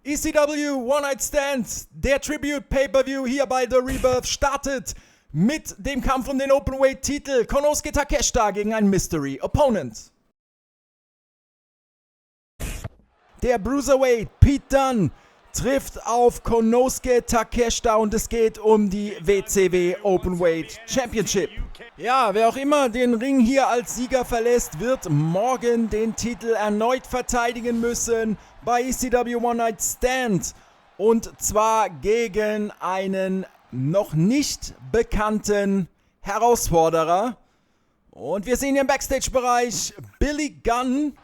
ECW One Night Stand, der Tribute Pay-Per-View hier bei The Rebirth startet mit dem Kampf um den Openweight-Titel Konosuke Takeshita gegen einen Mystery Opponent. Der Bruiserweight Pete Dunne trifft auf Konosuke Takeshita und es geht um die WCW Openweight Championship. Ja, wer auch immer den Ring hier als Sieger verlässt, wird morgen den Titel erneut verteidigen müssen bei ECW One Night Stand. Und zwar gegen einen noch nicht bekannten Herausforderer. Und wir sehen hier im Backstage-Bereich Billy Gunn.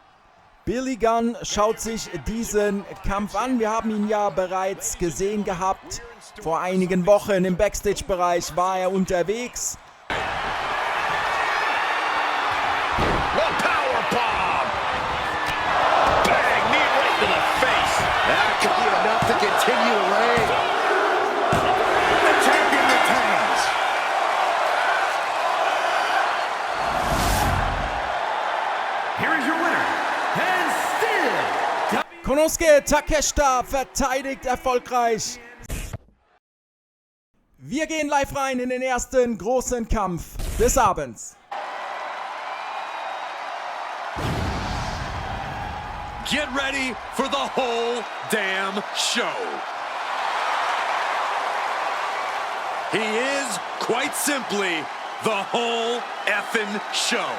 Billy Gunn schaut sich diesen Kampf an. Wir haben ihn ja bereits gesehen gehabt. Vor einigen Wochen im Backstage-Bereich war er unterwegs. Powerbomb! Bang! Knee right to the face. That could be enough to continue the reign. The champion retains. Here is your winner, and still Konosuke Takeshita verteidigt erfolgreich. Wir gehen live rein in den ersten großen Kampf des Abends. Get ready for the whole damn show. He is, quite simply, the whole effing show.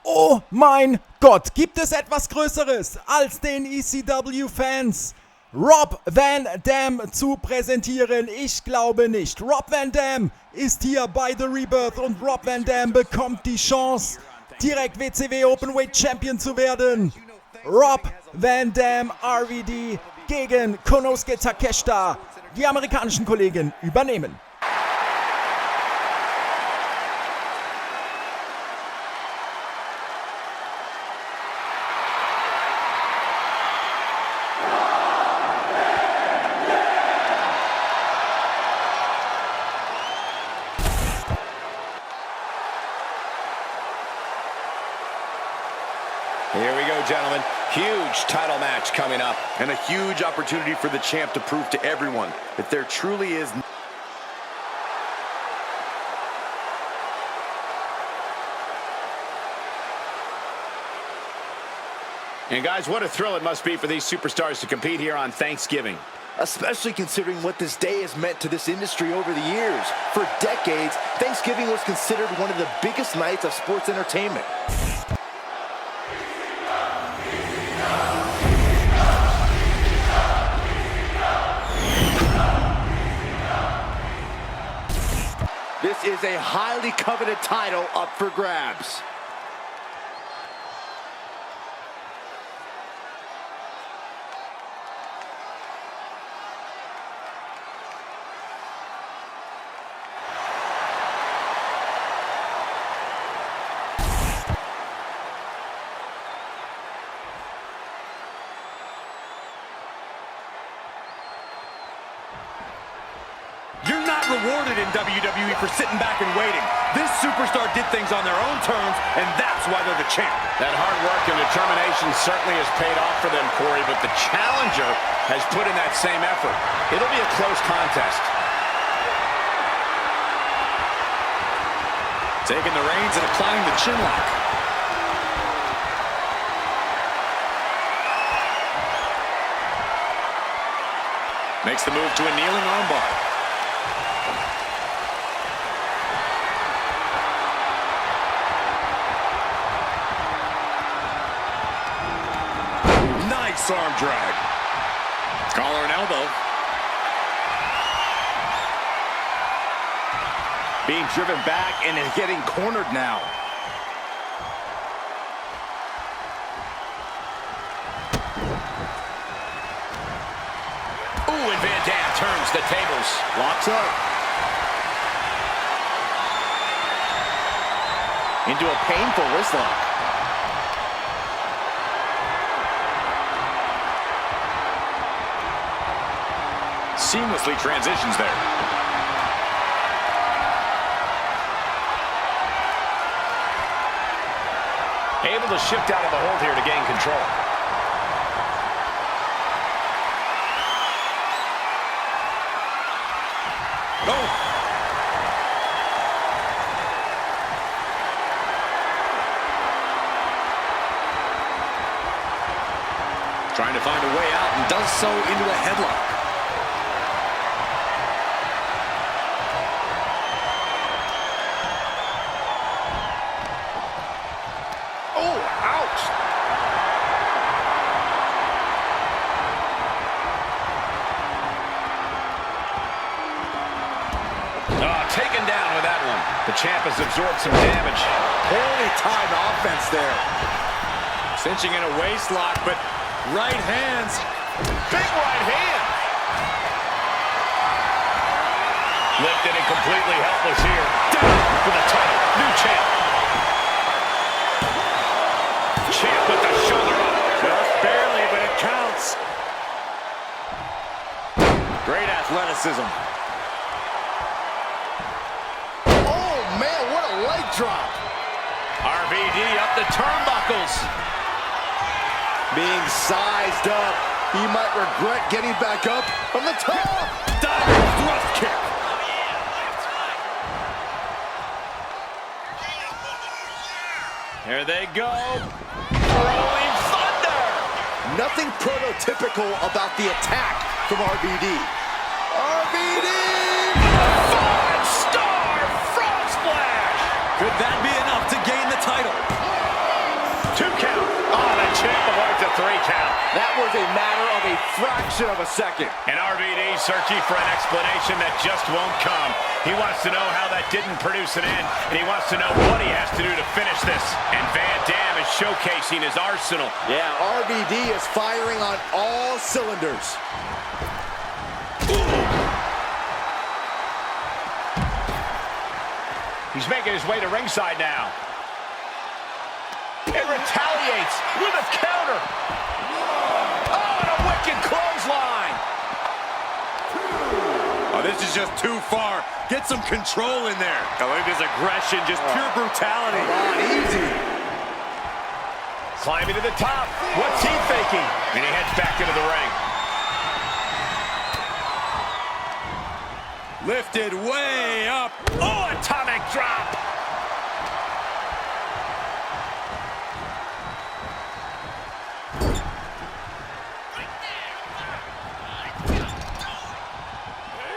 Oh mein Gott, gibt es etwas Größeres als den ECW-Fans Rob Van Dam zu präsentieren? Ich glaube nicht. Rob Van Dam ist hier bei The Rebirth und Rob Van Dam bekommt die Chance, direkt WCW Openweight Champion zu werden. Rob Van Dam, RVD gegen Konosuke Takeshita. Die amerikanischen Kollegen übernehmen. Here we go, gentlemen. Huge title match coming up. And a huge opportunity for the champ to prove to everyone that there truly is... And guys, what a thrill it must be for these superstars to compete here on Thanksgiving. Especially considering what this day has meant to this industry over the years. For decades, Thanksgiving was considered one of the biggest nights of sports entertainment. This is a highly coveted title up for grabs. Rewarded in WWE for sitting back and waiting. This superstar did things on their own terms, and that's why they're the champ. That hard work and determination certainly has paid off for them, Corey, but the challenger has put in that same effort. It'll be a close contest. Taking the reins and applying the chin lock. Makes the move to a kneeling armbar. Arm drag. Collar and elbow. Being driven back and is getting cornered now. Ooh, and Van Dam turns the tables. Locks up. Into a painful wrist lock. Seamlessly transitions there. Able to shift out of the hold here to gain control. Oh! Trying to find a way out and does so into a headlock. Oh, ouch! Taken down with that one. The champ has absorbed some damage. Poorly timed offense there. Cinching in a waist lock, but right hands. Big right hand. Lifted and completely helpless here. Down for the title. New champ. Champ with the shoulder up. Just barely, but it counts. Great athleticism. Oh, man, what a leg drop. RVD up the turnbuckles. Being sized up. He might regret getting back up from the top. Diving thrust kick. Here they go. Throwing thunder. Nothing prototypical about the attack from RVD. RVD! Five-star frog splash! Could that be enough to gain the title? 2 count. Oh, the champ avoids a 3 count. That was a matter of a fraction of a second. And RVD searching for an explanation that just won't come. He wants to know how that didn't produce an end, and he wants to know what he has to do to finish this. And Van Dam is showcasing his arsenal. Yeah, RVD is firing on all cylinders. He's making his way to ringside now. It retaliates with a counter. Oh, and a wicked clothesline. Oh, this is just too far. Get some control in there. I think this aggression, just pure brutality. Come on, easy. Climbing to the top. What's he thinking? And he heads back into the ring. Lifted way up. Oh, atomic drop.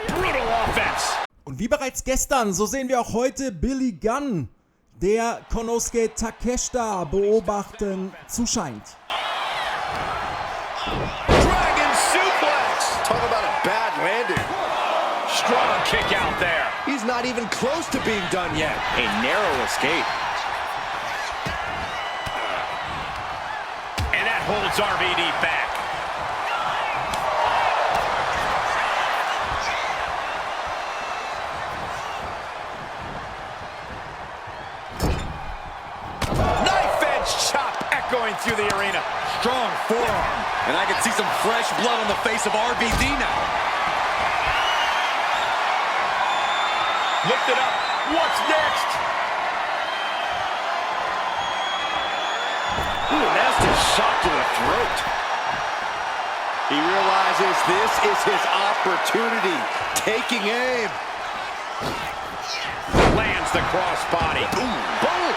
Brutal offense. Und wie bereits gestern, so sehen wir auch heute Billy Gunn, der Konosuke Takeshita beobachten zuscheint. Dragon suplex. Talk about a bad landing. Strong kick out there. He's not even close to being done yet. A narrow escape. And that holds RVD back. Knife edge chop echoing through the arena. Strong forearm. And I can see some fresh blood on the face of RVD now. Lift it up. What's next? Ooh, a nasty shot to the throat. He realizes this is his opportunity. Taking aim. Lands the crossbody. Ooh, boom.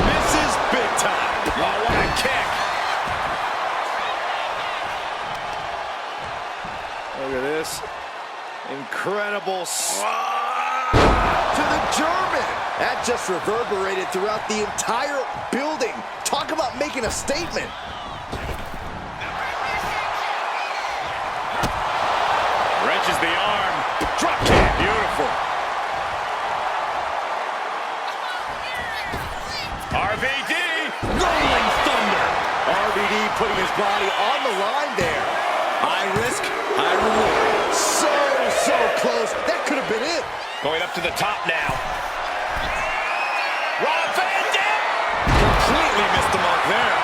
Misses big time. Oh, what a kick. Look at this. Incredible to the German. That just reverberated throughout the entire building. Talk about making a statement. Wrenches the arm. Drop kick. Beautiful. RVD. Rolling thunder. RVD putting his body on the line there. High risk, high reward. So close. That could have been it. Going up to the top now. Rob Van Dam. Completely missed the mark there.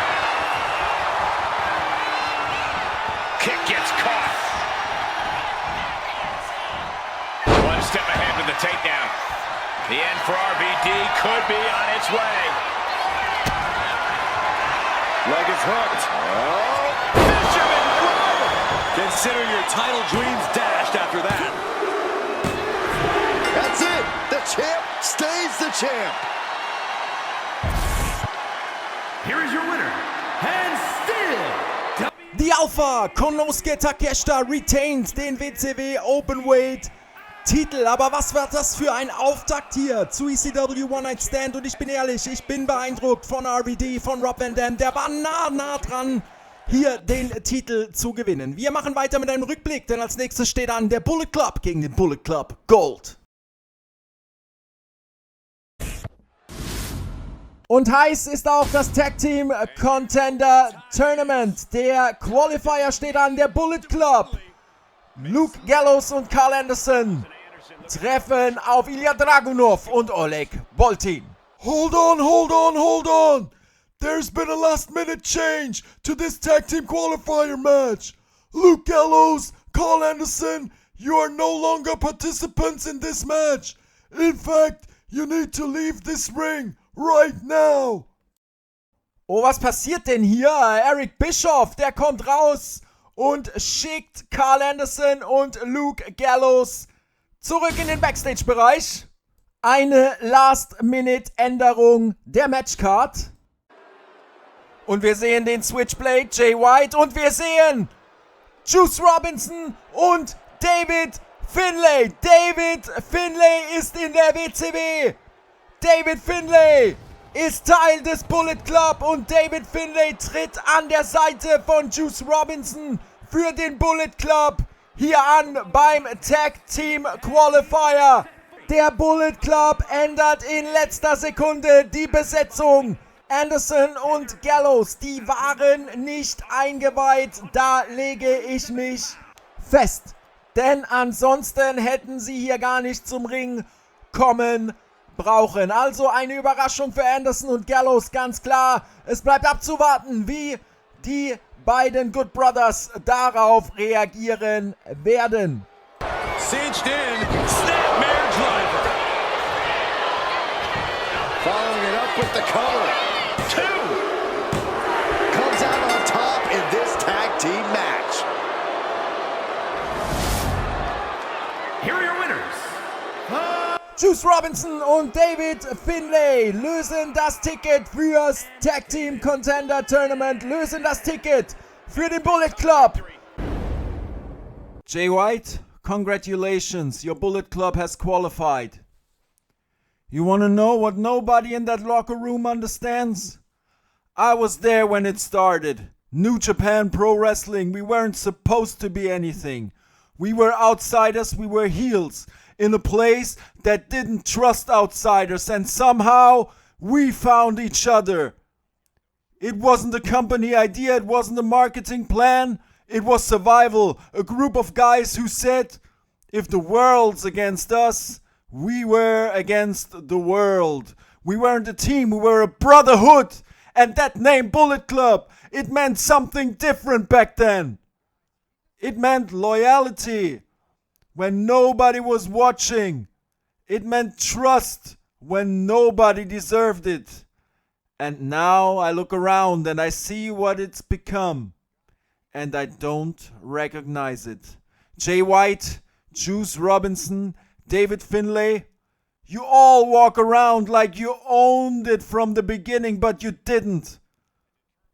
Kick gets caught. One step ahead with the takedown. The end for RVD could be on its way. Leg is hooked. Oh, Fisherman run! Consider your title dreams dashed after that. That's it. The champ stays the champ. Here is your winner, and still Die Alpha Konosuke Takeshita retained den WCW Openweight Titel. Aber was war das für ein Auftakt hier zu ECW One Night Stand? Und ich bin ehrlich, ich bin beeindruckt von RVD, von Rob Van Dam. Der war nah dran, hier den Titel zu gewinnen. Wir machen weiter mit einem Rückblick, denn als nächstes steht an der Bullet Club gegen den Bullet Club Gold. Und heiß ist auch das Tag Team Contender Tournament. Der Qualifier steht an, der Bullet Club. Luke Gallows und Carl Anderson treffen auf Ilya Dragunov und Oleg Boltin. Hold on. There's been a last minute change to this tag team qualifier match. Luke Gallows, Carl Anderson, you are no longer participants in this match. In fact, you need to leave this ring right now. Oh, was passiert denn hier? Eric Bischoff, der kommt raus und schickt Carl Anderson und Luke Gallows zurück in den Backstage-Bereich. Eine Last-Minute-Änderung der Matchcard. Und wir sehen den Switchblade, Jay White, und wir sehen Juice Robinson und David Finlay. David Finlay ist in der WCW. David Finlay ist Teil des Bullet Club und David Finlay tritt an der Seite von Juice Robinson für den Bullet Club hier an beim Tag Team Qualifier. Der Bullet Club ändert in letzter Sekunde die Besetzung. Anderson und Gallows, die waren nicht eingeweiht, da lege ich mich fest. Denn ansonsten hätten sie hier gar nicht zum Ring kommen brauchen. Also eine Überraschung für Anderson und Gallows, ganz klar. Es bleibt abzuwarten, wie die beiden Good Brothers darauf reagieren werden. Cinched in, snapmare driver. Following it up with the cover. 2. Comes out on top in this tag team match. here are your winners. Juice Robinson und David Finlay lösen das Ticket fürs Tag Team Contender Tournament, lösen das Ticket für den Bullet Club. Jay White, congratulations, your Bullet Club has qualified. You wanna know what nobody in that locker room understands? I was there when it started. New Japan Pro Wrestling, we weren't supposed to be anything. We were outsiders, we were heels. In a place that didn't trust outsiders, and somehow we found each other. It wasn't a company idea, it wasn't a marketing plan, it was survival. A group of guys who said, if the world's against us, we were against the world. We weren't a team, we were a brotherhood. And that name, Bullet Club, it meant something different back then. It meant loyalty when nobody was watching. It meant trust when nobody deserved it. And now I look around and I see what it's become. And I don't recognize it. Jay White, Juice Robinson, David Finlay, you all walk around like you owned it from the beginning, but you didn't.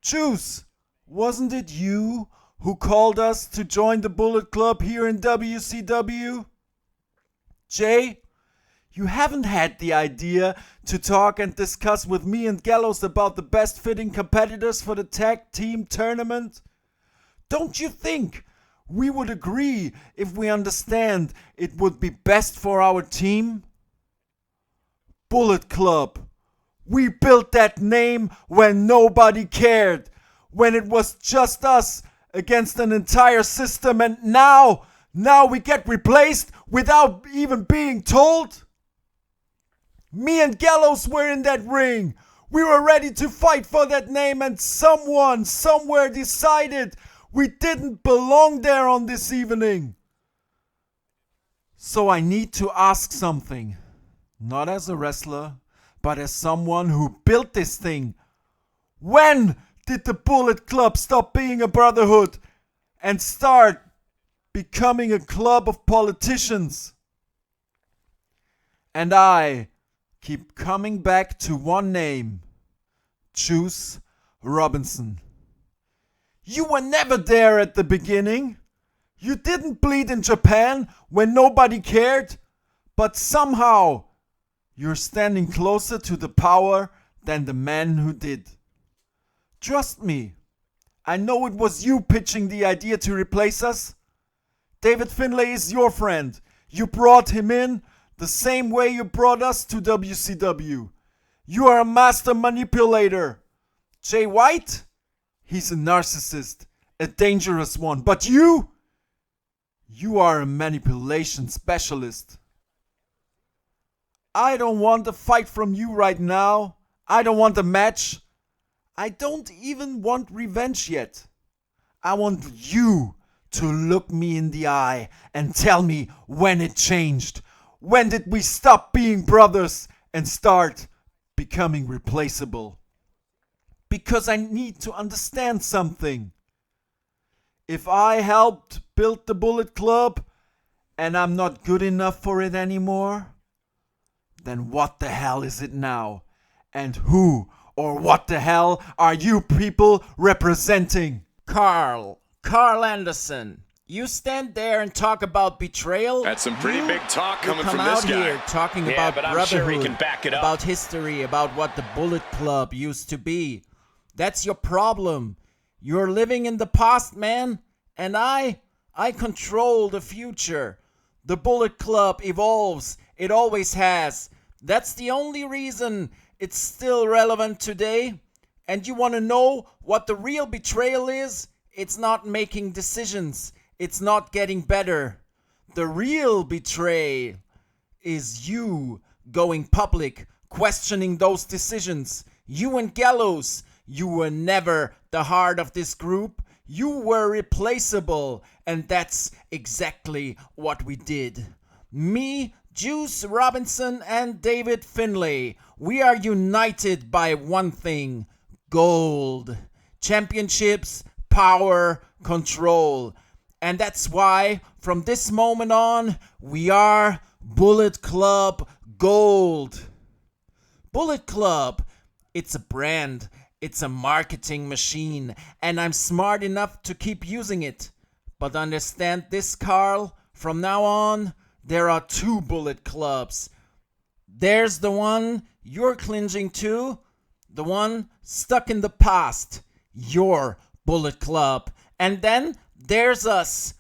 Juice, wasn't it you who called us to join the Bullet Club here in WCW? Jay, you haven't had the idea to talk and discuss with me and Gallows about the best fitting competitors for the tag team tournament? Don't you think we would agree if we understand it would be best for our team? Bullet Club. We built that name when nobody cared, when it was just us against an entire system, and now we get replaced without even being told? Me and Gallows were in that ring. We were ready to fight for that name, and someone somewhere decided we didn't belong there on this evening. So I need to ask something. Not as a wrestler, but as someone who built this thing. When did the Bullet Club stop being a brotherhood and start becoming a club of politicians? And I keep coming back to one name. Juice Robinson. You were never there at the beginning. You didn't bleed in Japan when nobody cared, but somehow you're standing closer to the power than the man who did. Trust me, I know it was you pitching the idea to replace us. David Finlay is your friend. You brought him in the same way you brought us to WCW. You are a master manipulator. Jay White? He's a narcissist, a dangerous one. But you are a manipulation specialist. I don't want a fight from you right now. I don't want a match. I don't even want revenge yet. I want you to look me in the eye and tell me when it changed. When did we stop being brothers and start becoming replaceable? Because I need to understand something. If I helped build the Bullet Club and I'm not good enough for it anymore, then what the hell is it now? And who or what the hell are you people representing? Carl Anderson. You stand there and talk about betrayal. That's some pretty big talk coming from this guy. Come out here talking about but I'm brotherhood, sure he can back it up. about history, about what the Bullet Club used to be. That's your problem. You're living in the past, man, and I control the future. The Bullet Club evolves. It always has. That's the only reason it's still relevant today. And you want to know what the real betrayal is? It's not making decisions. It's not getting better. The real betrayal is you going public, questioning those decisions. You and Gallows, you were never the heart of this group. You were replaceable. And that's exactly what we did. Me, Juice Robinson, and David Finlay, we are united by one thing: gold. Championships, power, control. And that's why, from this moment on, we are Bullet Club Gold. Bullet Club, it's a brand, it's a marketing machine, and I'm smart enough to keep using it. But understand this, Carl, from now on, there are two Bullet Clubs. There's the one you're clinging to, the one stuck in the past, your Bullet Club. And then there's us,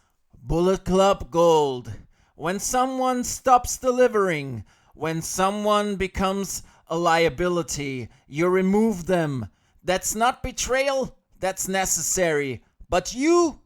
Bullet Club Gold. When someone stops delivering, when someone becomes a liability, you remove them. That's not betrayal, that's necessary. But you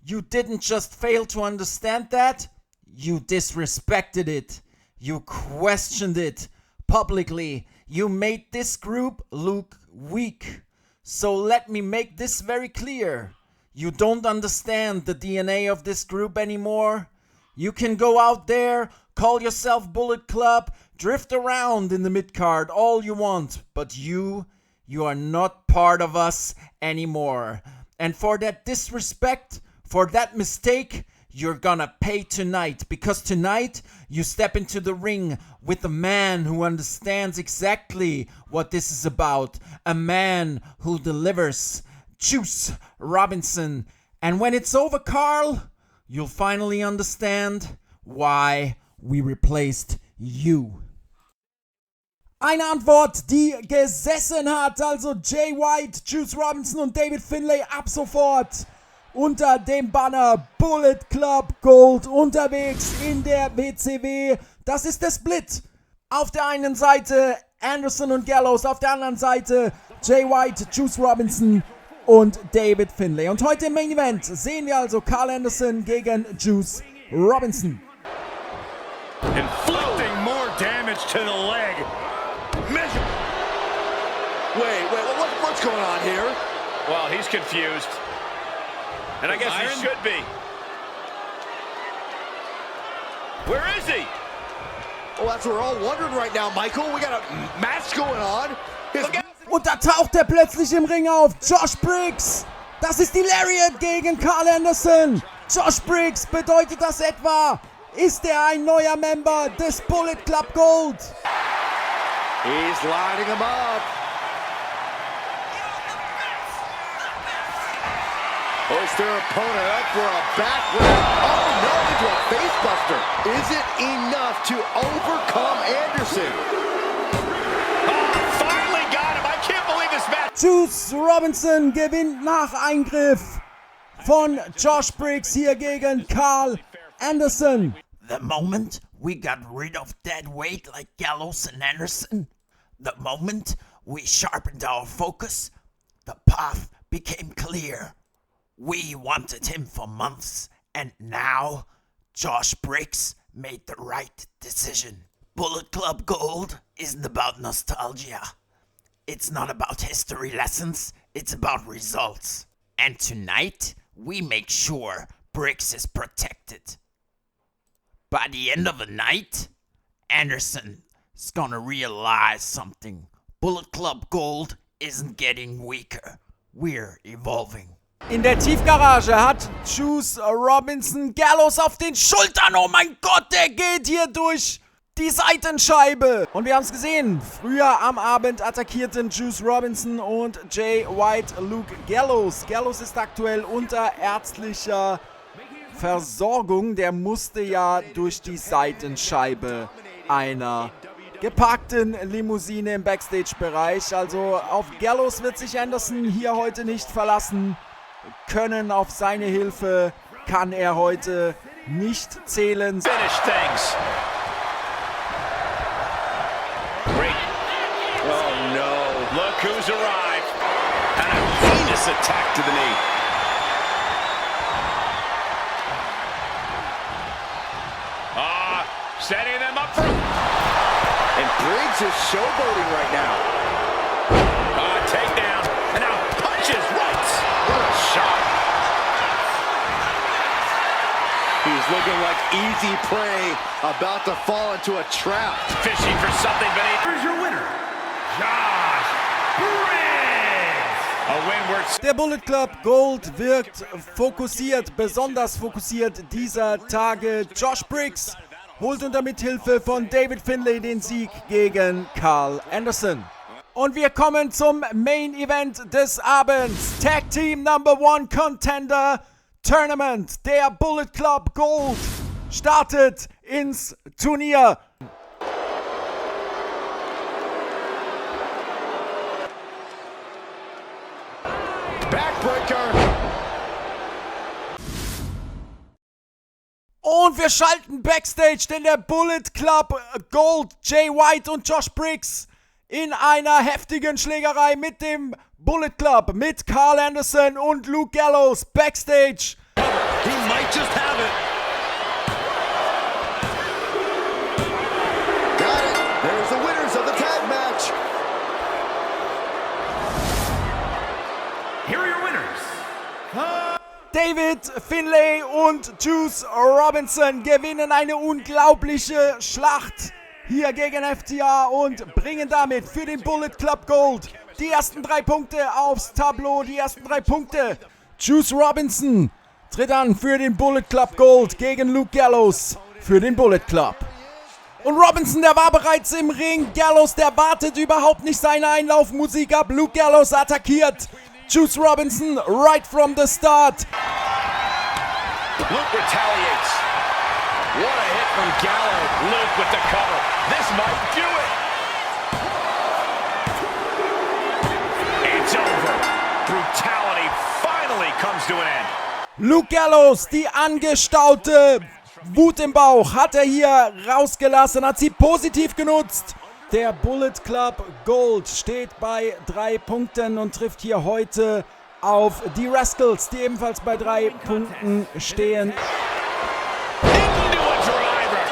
didn't just fail to understand that, you disrespected it. You questioned it publicly. You made this group look weak. So let me make this very clear. You don't understand the DNA of this group anymore. You can go out there, call yourself Bullet Club, drift around in the mid-card all you want, but you are not part of us anymore. And for that disrespect, for that mistake, you're gonna pay tonight, because tonight you step into the ring with a man who understands exactly what this is about. A man who delivers. Juice Robinson. And when it's over, Carl, you'll finally understand why we replaced you. Eine Antwort, die gesessen hat, also Jay White, Juice Robinson und David Finlay ab sofort unter dem Banner Bullet Club Gold unterwegs in der WCW. Das ist der Split. Auf der einen Seite Anderson und Gallows, auf der anderen Seite Jay White, Juice Robinson und David Finlay. Und heute im Main Event sehen wir also Carl Anderson gegen Juice Robinson. Inflicting more damage to the leg. What's going on here? Well, he's confused. And I guess he should be. Where is he? Oh, that's what we're all wondering right now, Michael. We got a match going on. Und da taucht er plötzlich im Ring auf. Josh Briggs. Das ist die Lariat gegen Karl Anderson. Josh Briggs, bedeutet das etwa? Ist er ein neuer Member des Bullet Club Gold? He's lining him up. Hoist their opponent up for a backward. Oh no, into a facebuster. Is it enough to overcome Anderson? Finally got him. I can't believe this match. Juice Robinson gewinnt nach Eingriff von Josh Briggs hier gegen Karl Anderson. The moment we got rid of dead weight like Gallows and Anderson, the moment we sharpened our focus, the path became clear. We wanted him for months, and now Josh Briggs made the right decision. Bullet Club Gold isn't about nostalgia. It's not about history lessons, it's about results. And tonight, we make sure Briggs is protected. By the end of the night, Anderson is gonna realize something. Bullet Club Gold isn't getting weaker. We're evolving. In der Tiefgarage hat Juice Robinson Gallows auf den Schultern. Oh mein Gott, der geht hier durch die Seitenscheibe. Und wir haben es gesehen. Früher am Abend attackierten Juice Robinson und Jay White Luke Gallows. Gallows ist aktuell unter ärztlicher Versorgung. Der musste ja durch die Seitenscheibe einer geparkten Limousine im Backstage-Bereich. Also auf Gallows wird sich Anderson hier heute nicht verlassen können. Auf seine Hilfe kann er heute nicht zählen. Finish things. Great. Oh no. Look who's arrived. And a heinous attack to the knee. Setting them up for... And Briggs is showboating right now. Takedown. And now punches right. What a shot. He's looking like easy prey, about to fall into a trap. Fishing for something beneath. Here's your winner, Josh Briggs. A win worth... Der Bullet Club Gold wirkt fokussiert, besonders fokussiert dieser Tage. Josh Briggs holt unter Mithilfe von David Finlay den Sieg gegen Karl Anderson. Und wir kommen zum Main Event des Abends. Tag Team Number 1 Contender Tournament. Der Bullet Club Gold startet ins Turnier. Backbreaker. Und wir schalten Backstage, denn der Bullet Club Gold, Jay White und Josh Briggs in einer heftigen Schlägerei mit dem Bullet Club, mit Karl Anderson und Luke Gallows Backstage. He might just have it. Got it. There's the winners of the tag match. Here are your winners. David Finlay und Juice Robinson gewinnen eine unglaubliche Schlacht hier gegen FTR und bringen damit für den Bullet Club Gold die ersten 3 Punkte aufs Tableau, die ersten 3 Punkte. Juice Robinson tritt an für den Bullet Club Gold gegen Luke Gallows für den Bullet Club. Und Robinson, der war bereits im Ring. Gallows, der wartet überhaupt nicht seine Einlaufmusik ab. Luke Gallows attackiert Juice Robinson right from the start. Luke retaliates. What a hit from Gallo. Luke with the cover. This might do it. It's over. Brutality finally comes to an end. Luke Gallows, die angestaute Wut im Bauch, hat er hier rausgelassen, hat sie positiv genutzt. Der Bullet Club Gold steht bei 3 Punkten und trifft hier heute auf die Rascals, die ebenfalls bei 3 Punkten stehen. Into a driver.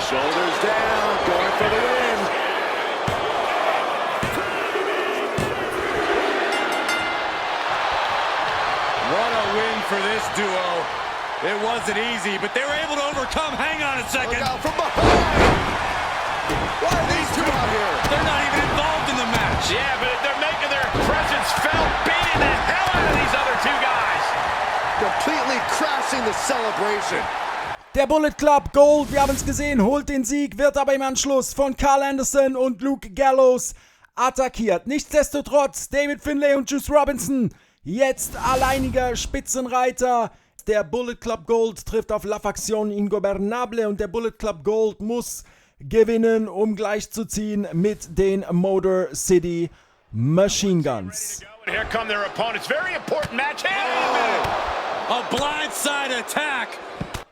Shoulders down, going for the win. What a win for this duo. It wasn't easy, but they were able to overcome. Hang on a second. Look out from behind. Why are these two out here? They're not even involved in the match. Yeah, but they're making their presence felt, beating the hell out of these other two guys. Completely crashing the celebration. Der Bullet Club Gold, wir haben es gesehen, holt den Sieg, wird aber im Anschluss von Carl Anderson und Luke Gallows attackiert. Nichtsdestotrotz, David Finlay und Juice Robinson, jetzt alleiniger Spitzenreiter. Der Bullet Club Gold trifft auf La Facción Ingobernable und der Bullet Club Gold muss gewinnen, um gleichzuziehen mit den Motor City Machine Guns. Here come their opponents. Very important match. A blindside attack.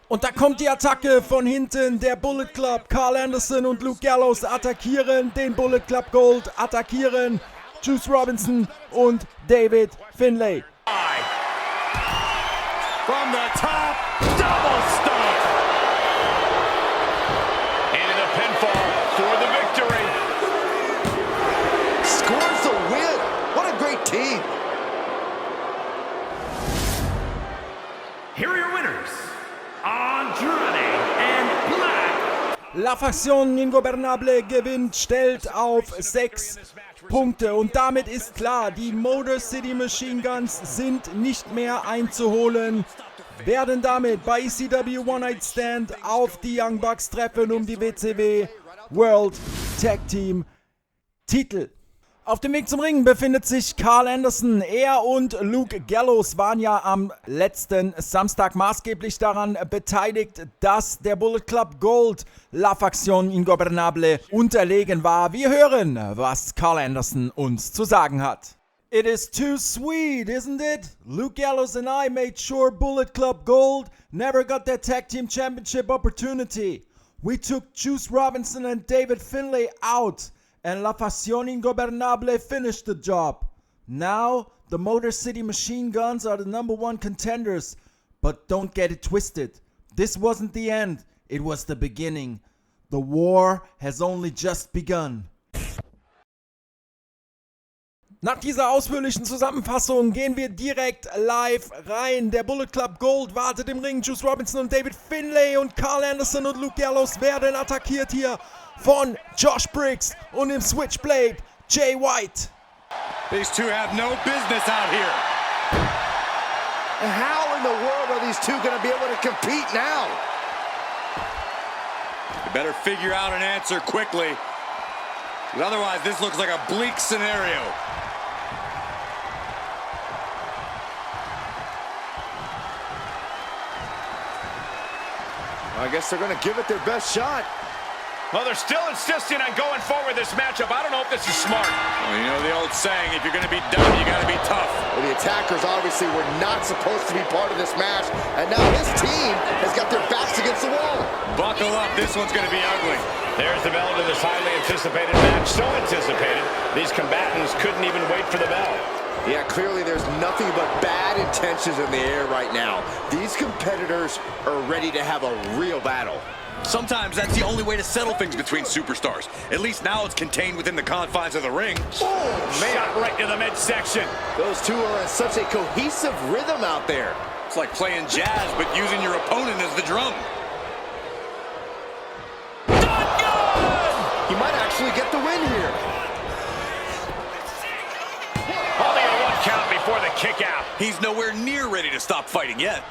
Und da kommt die Attacke von hinten. Der Bullet Club, Carl Anderson und Luke Gallows attackieren den Bullet Club Gold, attackieren Juice Robinson und David Finlay. From the top, double stomp. Into the pinfall for the victory. Scores the win. What a great team. Here are your winners, Andrade and Black. La Facción Ingobernable gewinnt, stellt auf 6 Punkte und damit ist klar, die Motor City Machine Guns sind nicht mehr einzuholen, werden damit bei ECW One Night Stand auf die Young Bucks treffen um die WCW World Tag Team Titel. Auf dem Weg zum Ring befindet sich Carl Anderson. Er und Luke Gallows waren ja am letzten Samstag maßgeblich daran beteiligt, dass der Bullet Club Gold La Facción Ingobernable unterlegen war. Wir hören, was Carl Anderson uns zu sagen hat. It is too sweet, isn't it? Luke Gallows and I made sure Bullet Club Gold never got their tag team championship opportunity. We took Juice Robinson and David Finlay out. And La Facción Ingobernable finished the job. Now, the Motor City Machine Guns are the #1 contenders. But don't get it twisted. This wasn't the end. It was the beginning. The war has only just begun. Nach dieser ausführlichen Zusammenfassung gehen wir direkt live rein. Der Bullet Club Gold wartet im Ring. Juice Robinson und David Finlay und Carl Anderson und Luke Gallows werden attackiert hier von Josh Briggs und dem Switchblade Jay White. These two have no business out here. How in the world are these two going to be able to compete now? You better figure out an answer quickly. But otherwise, this looks like a bleak scenario. I guess they're going to give it their best shot. Well, they're still insisting on going forward this matchup. I don't know if this is smart. Well, you know the old saying, if you're going to be dumb, you got to be tough. Well, the attackers obviously were not supposed to be part of this match, and now his team has got their backs against the wall. Buckle up, this one's going to be ugly. There's the bell to this highly anticipated match. So anticipated, these combatants couldn't even wait for the bell. Yeah, clearly there's nothing but bad intentions in the air right now. These competitors are ready to have a real battle. Sometimes that's the only way to settle things between superstars. At least now it's contained within the confines of the ring. Oh, man. Shot right to the midsection. Those two are in such a cohesive rhythm out there. It's like playing jazz, but using your opponent as the drum. He might actually get the win here. Only a 1 count before the kick out. He's nowhere near ready to stop fighting yet.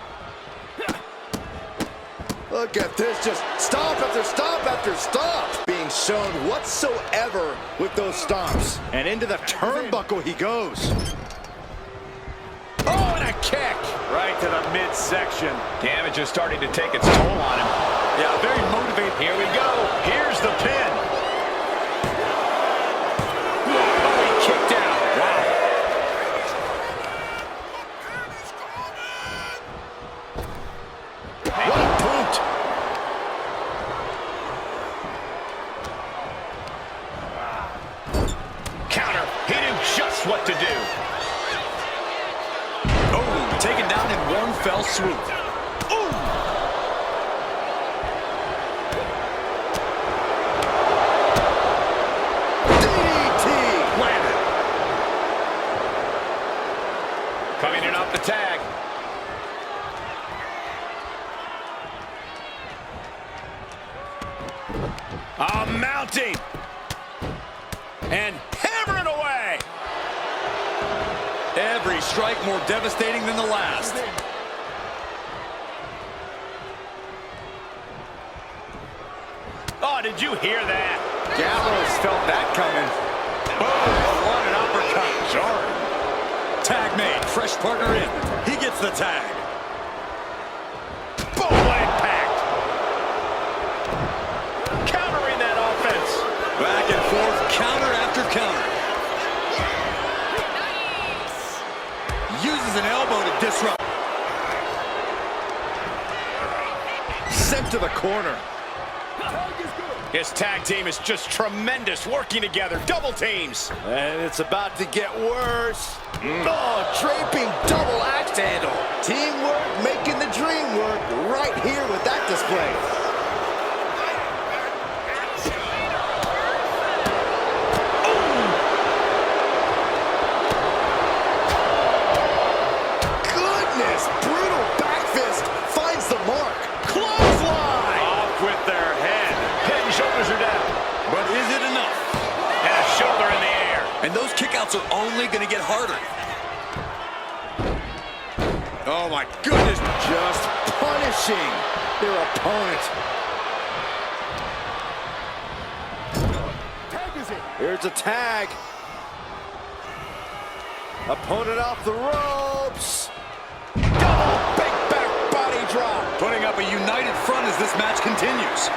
Look at this, just stomp after stomp after stomp. Being shown whatsoever with those stomps. And into the turnbuckle he goes. Oh, and a kick. Right to the midsection. Damage is starting to take its toll on him. Yeah, very motivated. Here we go. Here's the pin. Oh, he kicked out. Wow. What a boot. Counter. He knew just what to do. Oh, taken down in one fell swoop. Ooh. DDT. Landed. Coming in off the tag. Mounting. And hammering away. Every strike more devastating than the last. Oh, did you hear that? Gallows felt that coming. Boom, what an uppercut. Jarring. Tag made, fresh partner in. He gets the tag. Boom, impact. Countering that offense. Back and forth, counter after counter. Uses an elbow to disrupt. Sent to the corner. His tag team is just tremendous, working together, double teams. And it's about to get worse. Oh, draping double axe handle. Teamwork making the dream work right here with that display. Goodness, brutal back fist finds the mark. Clothesline! Off with their head. Head and shoulders are down. But is it enough? And a shoulder in the air. And those kickouts are only going to get harder. Oh my goodness. Just punishing their opponent. Here's a tag. Opponent off the ropes. Double big back body drop. Putting up a united front as this match continues.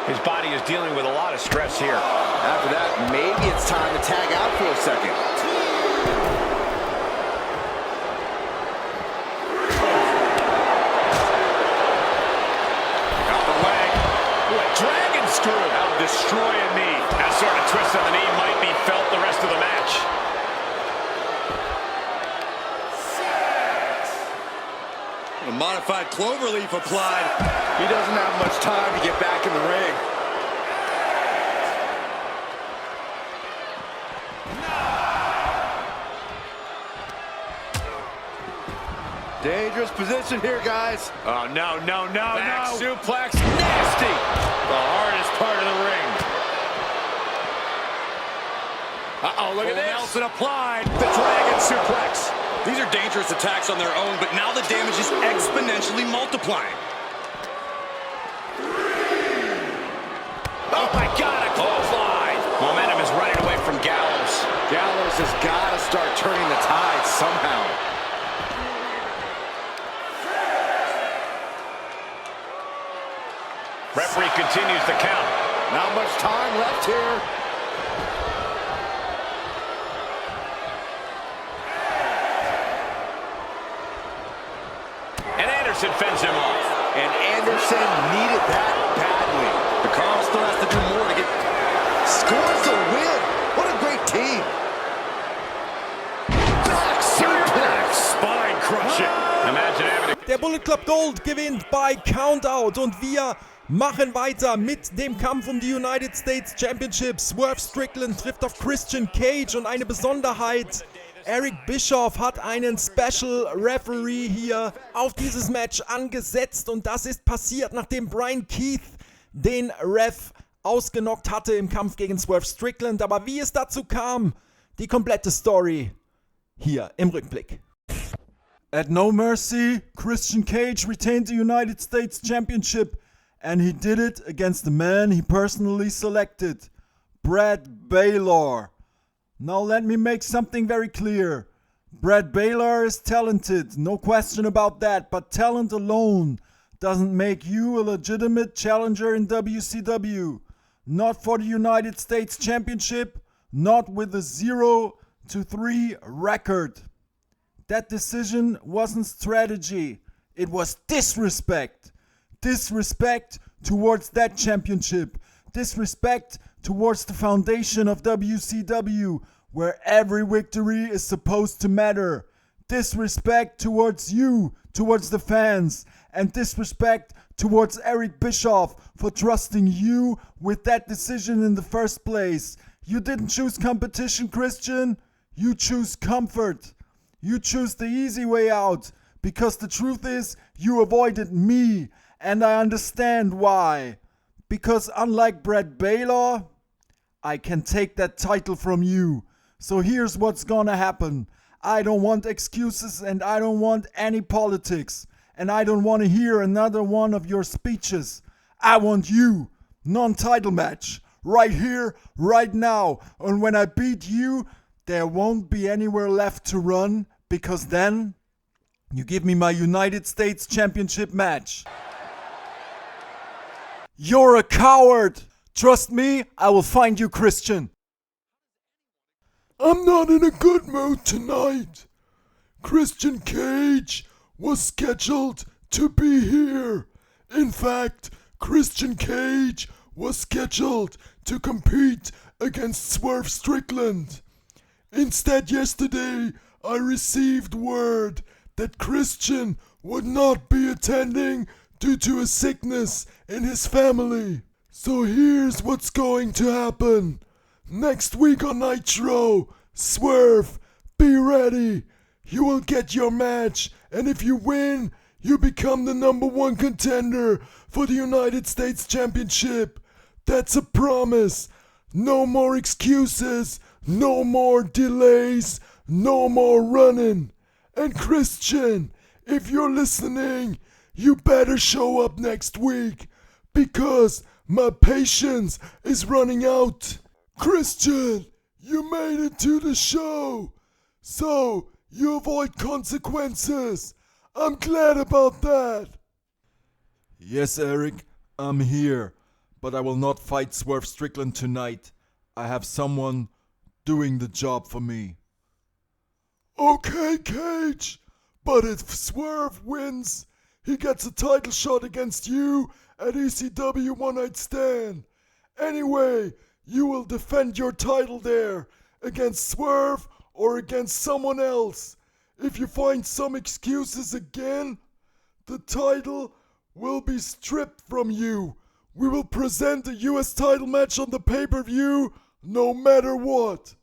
His body is dealing with a lot of stress here. After that, maybe it's time to tag out for a second. Got the leg. Ooh, a dragon screw. That'll destroy a knee. That sort of twist on the knee might be felt the rest of the match. A modified cloverleaf applied. He doesn't have much time to get back in the ring. Dangerous position here, guys. Oh, no. Back suplex. Nasty. The hardest part of the ring. Uh-oh, look at this. Nelson applied. The dragon suplex. These are dangerous attacks on their own, but now the damage is exponentially multiplying. Oh, my God, a clothesline. Momentum is running away from Gallows. Gallows has got to start turning the tide somehow. Referee continues the count. Not much time left here. And Anderson fends him off. And Anderson needed that badly. The Carl still has to do more to get... Scores the win. What a great team. Back suplex. Spine crushing. Imagine having to... Der Bullet Club Gold gewinnt bei Countout und wir machen weiter mit dem Kampf um die United States Championship. Swerve Strickland trifft auf Christian Cage und eine Besonderheit: Eric Bischoff hat einen Special Referee hier auf dieses Match angesetzt und das ist passiert, nachdem Brian Keith den Ref ausgenockt hatte im Kampf gegen Swerve Strickland. Aber wie es dazu kam, die komplette Story hier im Rückblick. At No Mercy, Christian Cage retained the United States Championship, and he did it against the man he personally selected, Brad Baylor. Now let me make something very clear. Brad Baylor is talented, no question about that, but talent alone doesn't make you a legitimate challenger in WCW. Not for the United States Championship, not with a 0-3 record. That decision wasn't strategy, it was disrespect. Disrespect towards that championship. Disrespect towards the foundation of WCW, where every victory is supposed to matter. Disrespect towards you, towards the fans, and disrespect towards Eric Bischoff for trusting you with that decision in the first place. You didn't choose competition, Christian. You choose comfort. You choose the easy way out, because the truth is you avoided me, and I understand why. Because unlike Brett Baylor, I can take that title from you. So here's what's gonna happen. I don't want excuses, and I don't want any politics. And I don't want to hear another one of your speeches. I want you, non-title match, right here, right now. And when I beat you, there won't be anywhere left to run, because then you give me my United States Championship match. You're a coward. Trust me, I will find you, Christian. I'm not in a good mood tonight. Christian Cage was scheduled to be here. In fact, Christian Cage was scheduled to compete against Swerve Strickland. Instead, yesterday, I received word that Christian would not be attending due to a sickness in his family. So here's what's going to happen. Next week on Nitro, Swerve, be ready. You will get your match, and if you win, you become the #1 contender for the United States Championship. That's a promise. No more excuses, no more delays, no more running. And Christian, if you're listening, you better show up next week, because my patience is running out. Christian, you made it to the show, so you avoid consequences. I'm glad about that. Yes, Eric, I'm here, but I will not fight Swerve Strickland tonight. I have someone doing the job for me. Okay, Cage, but if Swerve wins, he gets a title shot against you at ECW One Night Stand. Anyway, you will defend your title there against Swerve or against someone else. If you find some excuses again, the title will be stripped from you. We will present a US title match on the pay-per-view no matter what.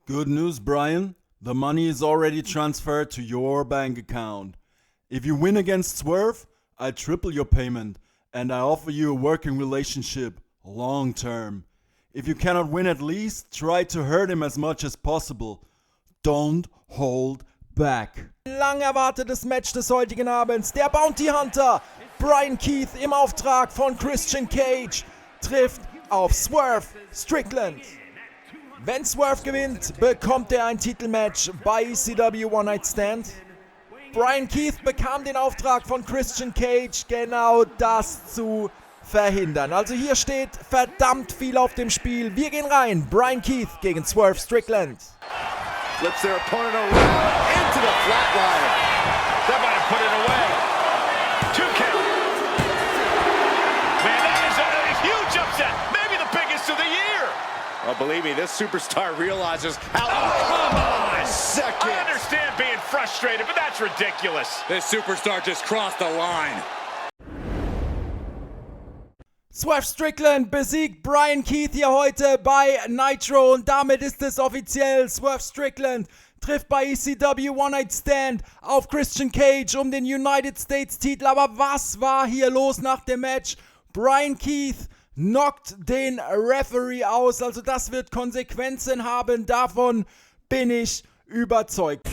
Good news, Brian. The money is already transferred to your bank account. If you win against Swerve, I triple your payment, and I offer you a working relationship, long term. If you cannot win, at least try to hurt him as much as possible. Don't hold back. Lang erwartetes Match des heutigen Abends. Der Bounty Hunter Brian Keith im Auftrag von Christian Cage trifft auf Swerve Strickland. Wenn Swerve gewinnt, bekommt er ein Titelmatch bei ECW One Night Stand. Brian Keith bekam den Auftrag von Christian Cage, genau das zu verhindern. Also hier steht verdammt viel auf dem Spiel. Wir gehen rein. Brian Keith gegen Swerve Strickland. Flips their opponent around into the flatliner. That might have put it away. 2 count. Man, that is a huge upset. Maybe the biggest of the year. Oh, believe me, this superstar realizes how... Oh, come on! Second! I understand being frustrated, but that's ridiculous. This superstar just crossed the line. Swerve Strickland besiegt Brian Keith hier heute bei Nitro und damit ist es offiziell. Swerve Strickland trifft bei ECW One Night Stand auf Christian Cage um den United States Titel. Aber was war hier los nach dem Match? Brian Keith knockt den Referee aus. Also das wird Konsequenzen haben. Davon bin ich überzeugt.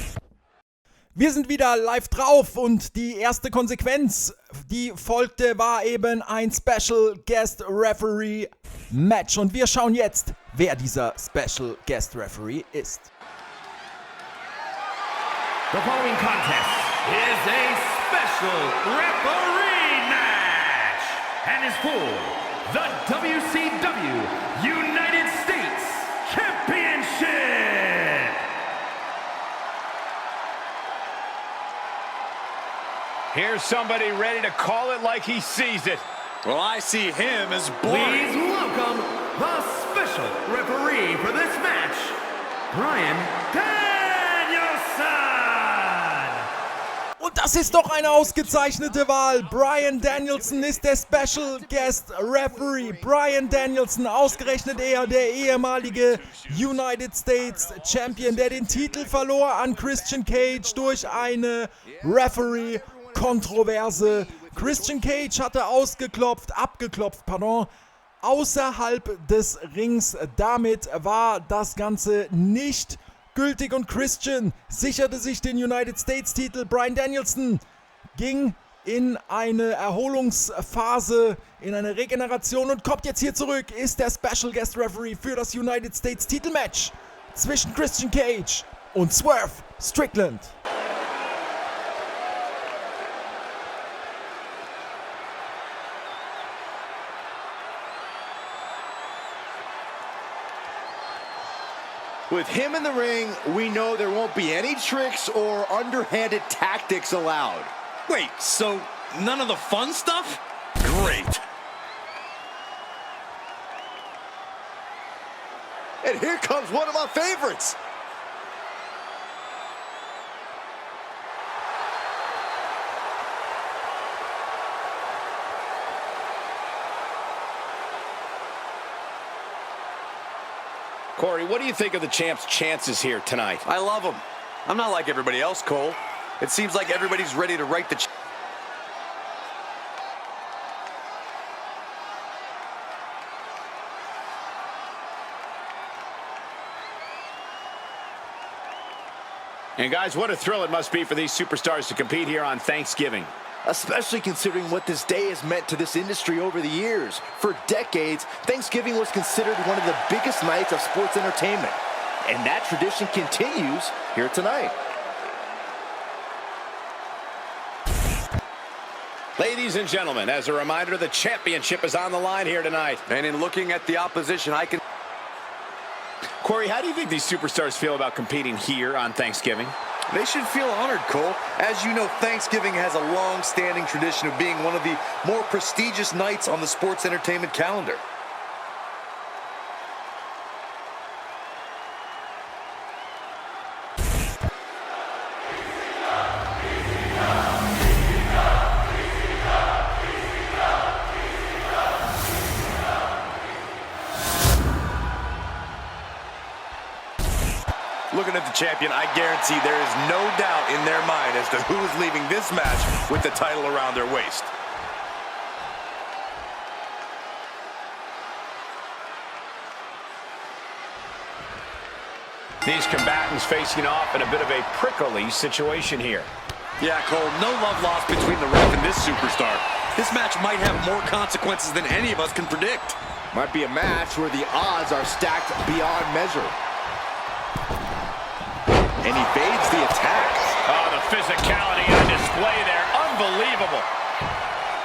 Wir sind wieder live drauf und die erste Konsequenz, die folgte, war eben ein Special Guest Referee Match. Und wir schauen jetzt, wer dieser Special Guest Referee ist. The following contest is a special referee match and is for the WCW United States Championship. Here's somebody ready to call it like he sees it. Well, I see him as boring. Please welcome the special referee for this match, Brian Danielson. das ist doch eine ausgezeichnete Wahl. Bryan Danielson ist der Special Guest Referee. Bryan Danielson, ausgerechnet er, der ehemalige United States Champion, der den Titel verlor an Christian Cage durch eine Referee-Kontroverse. Christian Cage hatte abgeklopft, außerhalb des Rings. Damit war das Ganze nicht gültig und Christian sicherte sich den United States Titel. Bryan Danielson ging in eine Erholungsphase, in eine Regeneration und kommt jetzt hier zurück, ist der Special Guest Referee für das United States Titelmatch zwischen Christian Cage und Swerve Strickland. With him in the ring, we know there won't be any tricks or underhanded tactics allowed. Wait, so none of the fun stuff? Great. And here comes one of my favorites. Corey, what do you think of the champ's chances here tonight? I love him. I'm not like everybody else, Cole. It seems like everybody's ready to write the And guys, what a thrill it must be for these superstars to compete here on Thanksgiving. Especially considering what this day has meant to this industry over the years. For decades, Thanksgiving was considered one of the biggest nights of sports entertainment. And that tradition continues here tonight. Ladies and gentlemen, as a reminder, the championship is on the line here tonight. And in looking at the opposition, I can... Corey, how do you think these superstars feel about competing here on Thanksgiving? They should feel honored, Cole. As you know, Thanksgiving has a long-standing tradition of being one of the more prestigious nights on the sports entertainment calendar. Looking at the champion, I guarantee there is no doubt in their mind as to who is leaving this match with the title around their waist. These combatants facing off in a bit of a prickly situation here. Yeah, Cole, no love lost between the ref and this superstar. This match might have more consequences than any of us can predict. Might be a match where the odds are stacked beyond measure. And he evades the attack. Oh, the physicality on display there. Unbelievable.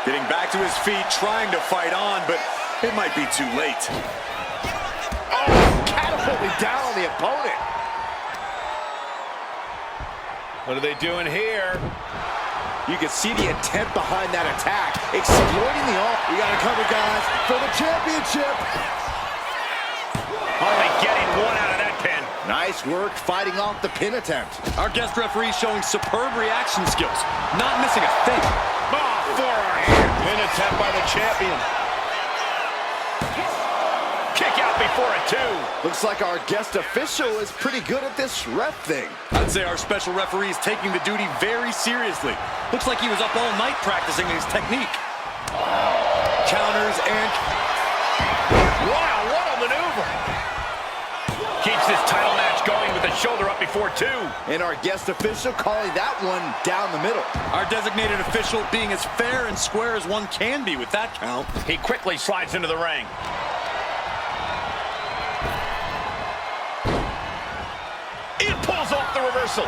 Getting back to his feet, trying to fight on, but it might be too late. Oh, catapulting down on the opponent. What are they doing here? You can see the intent behind that attack. Exploiting the off. We got to cover, guys, for the championship. Only getting one out of that pin. Nice work fighting off the pin attempt. Our guest referee showing superb reaction skills, not missing a thing. Oh, forearm. Pin attempt by the champion. Kick out before a two. Looks like our guest official is pretty good at this ref thing. I'd say our special referee is taking the duty very seriously. Looks like he was up all night practicing his technique. Counters and... Wow, what a maneuver. Keeps this title match going with the shoulder up before two. And our guest official calling that one down the middle. Our designated official being as fair and square as one can be with that count. He quickly slides into the ring. It pulls off the reversal.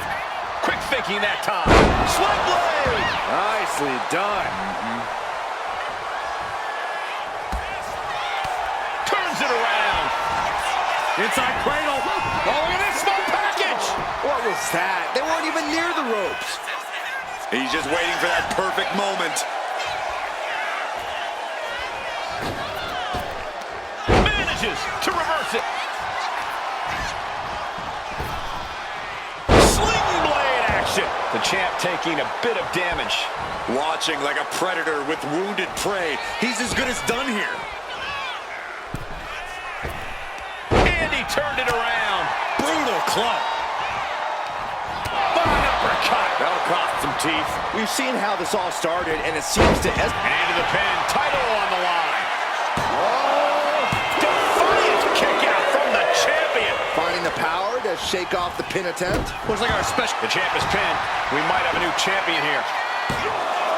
Quick thinking that time. Sling blade. Nicely done. Turns it around. Inside cradle. Oh, look at this small package. What was that? They weren't even near the ropes. He's just waiting for that perfect moment. Manages to reverse it. Sling blade action. The champ taking a bit of damage. Watching like a predator with wounded prey. He's as good as done here. And he turned it around. Brutal club. Fine uppercut. That'll cost some teeth. We've seen how this all started, and it seems to And into the pin. Title on the line. Oh, defiant kick out from the champion. finding the power to shake off the pin attempt. Looks like our special. The champ is pinned. We might have a new champion here.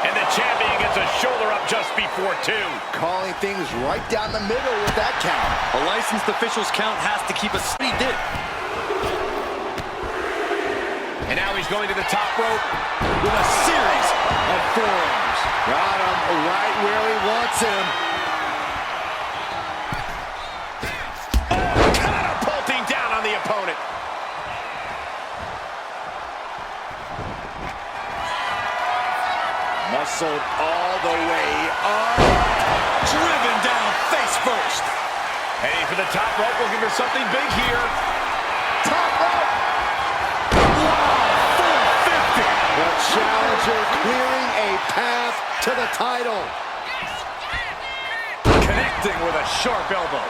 And the champion gets a shoulder up just before 2. Calling things right down the middle with that count. A licensed official's count has to keep us. He did. And now he's going to the top rope with a series of forearms. Got him right where he wants him. Catapulting down on the opponent. Muscled all the way up. Driven down face first. Heading for the top rope, looking for something big here. Top rope. Wow, 450. The challenger clearing a path to the title. Connecting with a sharp elbow.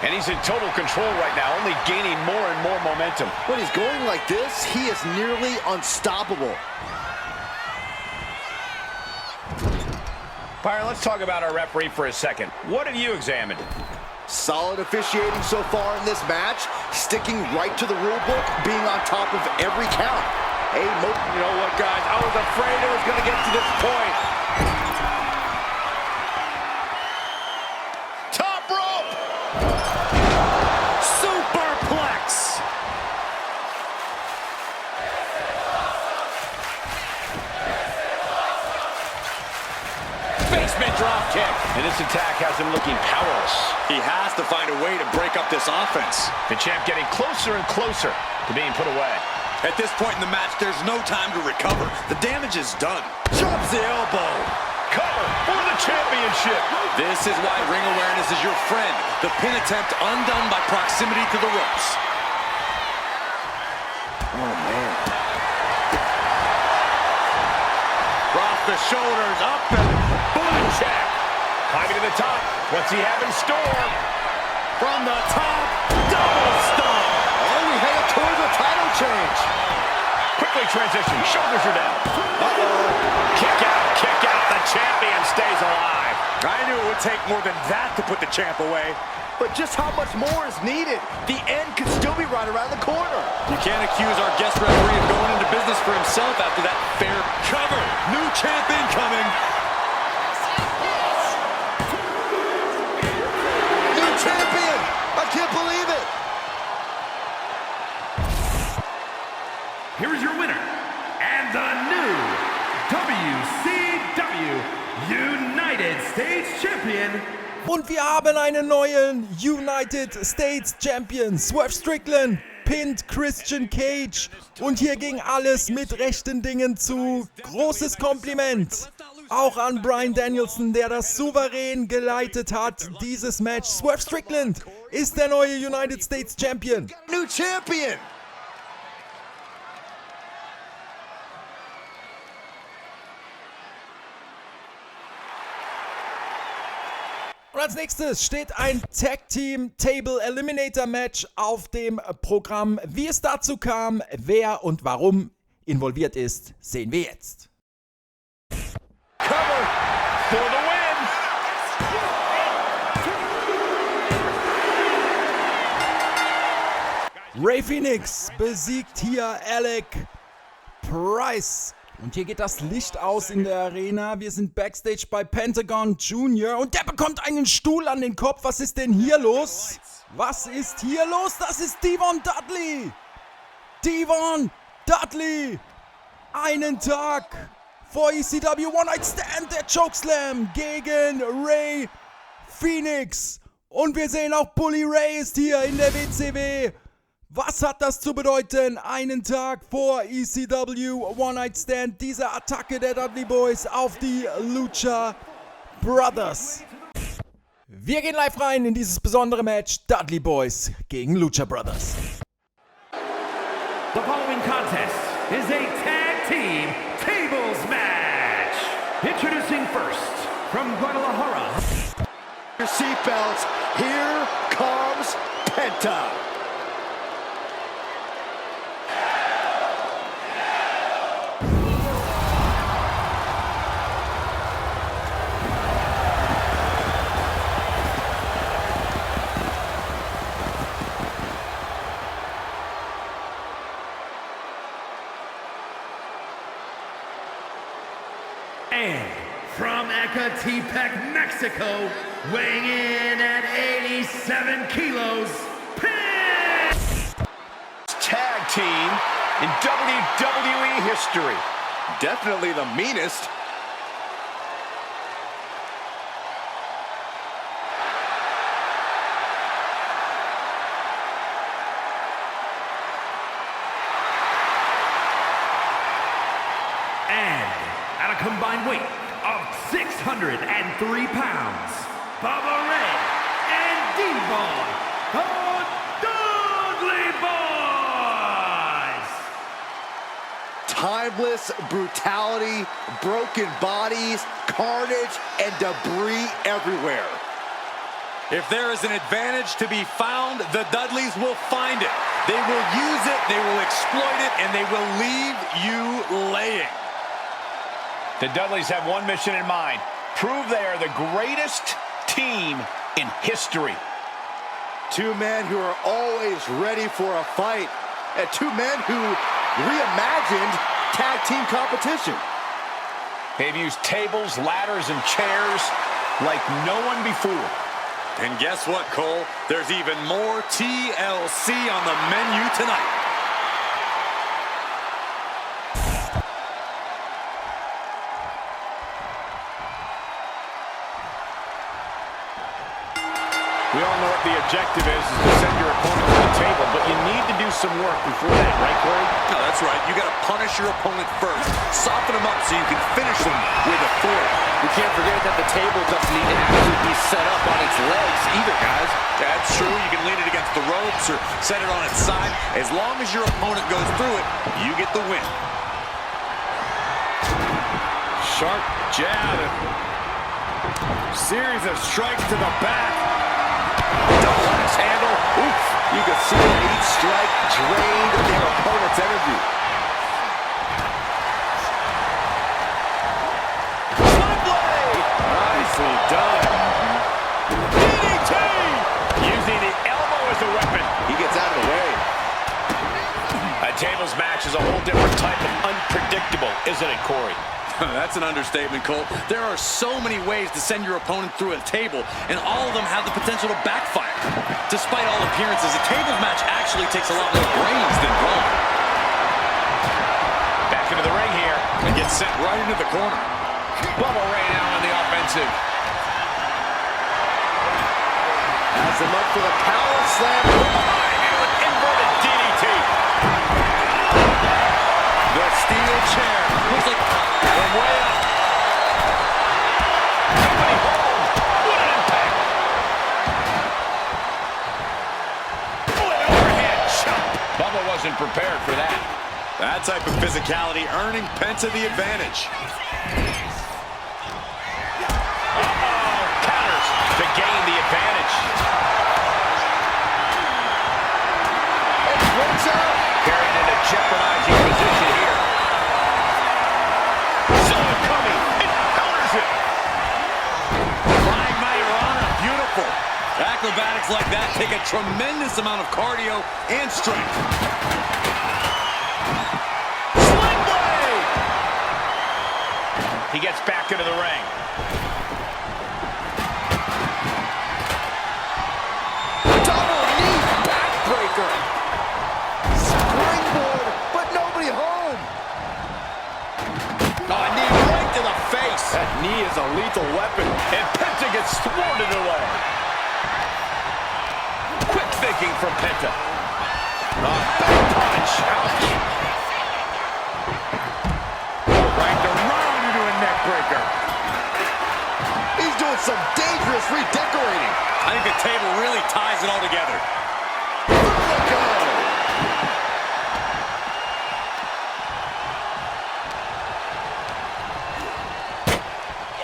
And he's in total control right now, only gaining more and more momentum. When he's going like this, he is nearly unstoppable. Byron, let's talk about our referee for a second. What have you examined? Solid officiating so far in this match, sticking right to the rule book, being on top of every count. Hey, you know what, guys? I was afraid it was going to get to this point. Top rope! Superplex. Basement drop kick. And this attack has him looking powerless. He has to find a way to break up this offense. The champ getting closer and closer to being put away. At this point in the match, there's no time to recover. The damage is done. Drops the elbow. Cover for the championship. This is why ring awareness is your friend. The pin attempt undone by proximity to the ropes. Oh, man. Across the shoulders, up and boom check. Climbing to the top. What's he have in store? From the top, double stomp. And we headed towards a title change. Quickly transition, shoulders are down. Uh-oh. Kick out, kick out. The champion stays alive. I knew it would take more than that to put the champ away. But just how much more is needed? The end could still be right around the corner. You can't accuse our guest referee of going into business for himself after that fair cover. New champ incoming. New champion! I can't believe it! Here is your winner, and the new WCW United States Champion. Und wir haben einen neuen United States Champion. Swerve Strickland pinnt Christian Cage. Und hier ging alles mit rechten Dingen zu. Großes Kompliment. Auch an Bryan Danielson, der das souverän geleitet hat. Dieses Match. Swerve Strickland ist der neue United States Champion. New champion! Und als nächstes steht ein Tag Team Table Eliminator Match auf dem Programm. Wie es dazu kam, wer und warum involviert ist, sehen wir jetzt. Cover for the win. Ray Phoenix besiegt hier Alec Price. Und hier geht das Licht aus in der Arena. Wir sind backstage bei Pentagon Jr. Und der bekommt einen Stuhl an den Kopf. Was ist denn hier los? Was ist hier los? Das ist Devon Dudley. Devon Dudley. Einen Tag vor ECW One Night Stand. Der Chokeslam gegen Ray Phoenix. Und wir sehen auch Bully Ray ist hier in der WCW. Was hat das zu bedeuten? Einen Tag vor ECW One Night Stand. Diese Attacke der Dudley Boys auf die Lucha Brothers. Wir gehen live rein in dieses besondere Match. Dudley Boys gegen Lucha Brothers. The following contest is a tag team Your seatbelts. Here comes Penta. And from Ecatepec, Mexico, weighing in at 87 kilos, Tag team in WWE history. Definitely the meanest. And at a combined weight of 603 pounds, Bubba Ray and D-Ball, the Dudley Boys! Timeless brutality, broken bodies, carnage, and debris everywhere. If there is an advantage to be found, the Dudleys will find it. They will use it, they will exploit it, and they will leave you laying. The Dudleys have one mission in mind: prove they are the greatest team in history. Two men who are always ready for a fight, and two men who reimagined tag team competition. They've used tables, ladders, and chairs like no one before. And guess what, Cole? There's even more TLC on the menu tonight. We all know what the objective is to send your opponent to the table, but you need to do some work before that, right, Corey? No, that's right. You got to punish your opponent first. Soften them up so you can finish them with a foot. We can't forget that the table doesn't need to actually be set up on its legs either, guys. That's true. You can lean it against the ropes or set it on its side. As long as your opponent goes through it, you get the win. Sharp jab. Series of strikes to the back. Double axe handle. Oof. You can see that each strike drained their opponent's energy. Nicely done. DDT! Using the elbow as a weapon. He gets out of the way. A tables match is a whole different type of unpredictable, isn't it, Corey? That's an understatement, Cole. There are so many ways to send your opponent through a table, and all of them have the potential to backfire. Despite all appearances, a tables match actually takes a lot more brains than brawn. Back into the ring here. And gets sent right into the corner. Bubba Ray now on the offensive. Has him up for the power slam. Into an inverted DDT. The steel chair. Looks like from way up. Nobody home. What an impact. Oh, an overhead chop. Bubba wasn't prepared for that. That type of physicality earning Penta the advantage. Counters to gain the advantage. And breaks out. Carried into jeopardizing position here. Saw it coming and counters it. Flying Mayorana, beautiful. Acrobatics like that take a tremendous amount of cardio and strength. Sling blade. He gets back into the ring. Double knee backbreaker. Springboard, but nobody home. Oh, a knee right to the face. That knee is a lethal weapon, and Penta gets thwarted away. Quick thinking from Penta. Back punch. Ouch. Right around into a neck breaker. He's doing some dangerous redecorating. I think the table really ties it all together. Vertigo.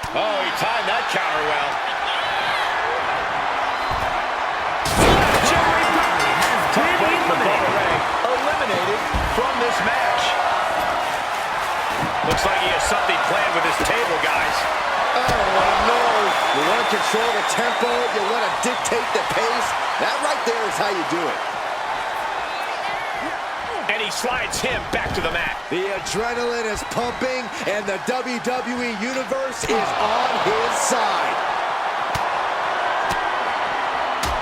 Oh, he timed that counter well. Eliminated from this match. Looks like he has something planned with his table, guys. Oh, no. You want to control the tempo. You want to dictate the pace. That right there is how you do it. And he slides him back to the mat. The adrenaline is pumping, and the WWE Universe is on his side.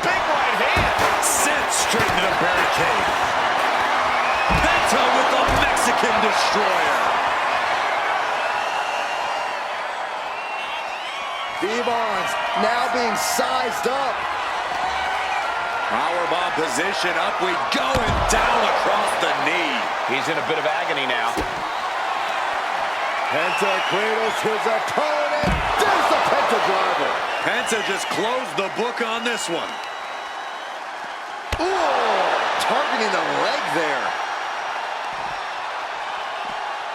Big right hand. Sent straight to the barricade. Penta with the Mexican Destroyer. Devon's now being sized up. Powerbomb position, up we go, and down across the knee. He's in a bit of agony now. Penta cradles his opponent. There's the Penta driver. Penta just closed the book on this one. Ooh, targeting the leg there.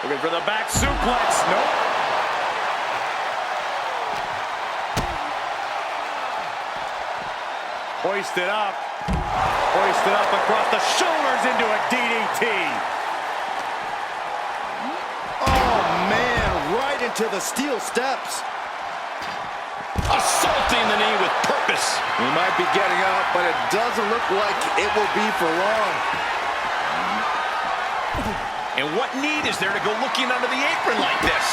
Looking for the back suplex. Nope. Hoisted up. Hoisted up across the shoulders into a DDT. Oh, man, right into the steel steps. Assaulting the knee with purpose. He might be getting up, but it doesn't look like it will be for long. And what need is there to go looking under the apron like this?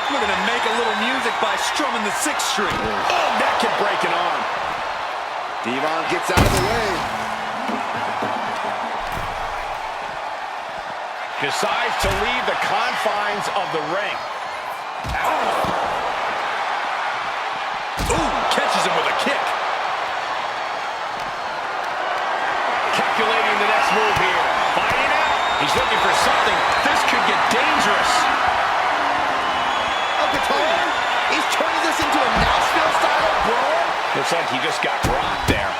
Looking to make a little music by strumming the 6th string. Oh, that could break an arm. Devon gets out of the way. Decides to leave the confines of the ring. Ooh, catches him with a kick. Calculating the next move here. Fighting out. He's looking for something. This could get dangerous. He's turning this into a Nashville-style brawl. Looks like he just got rocked there.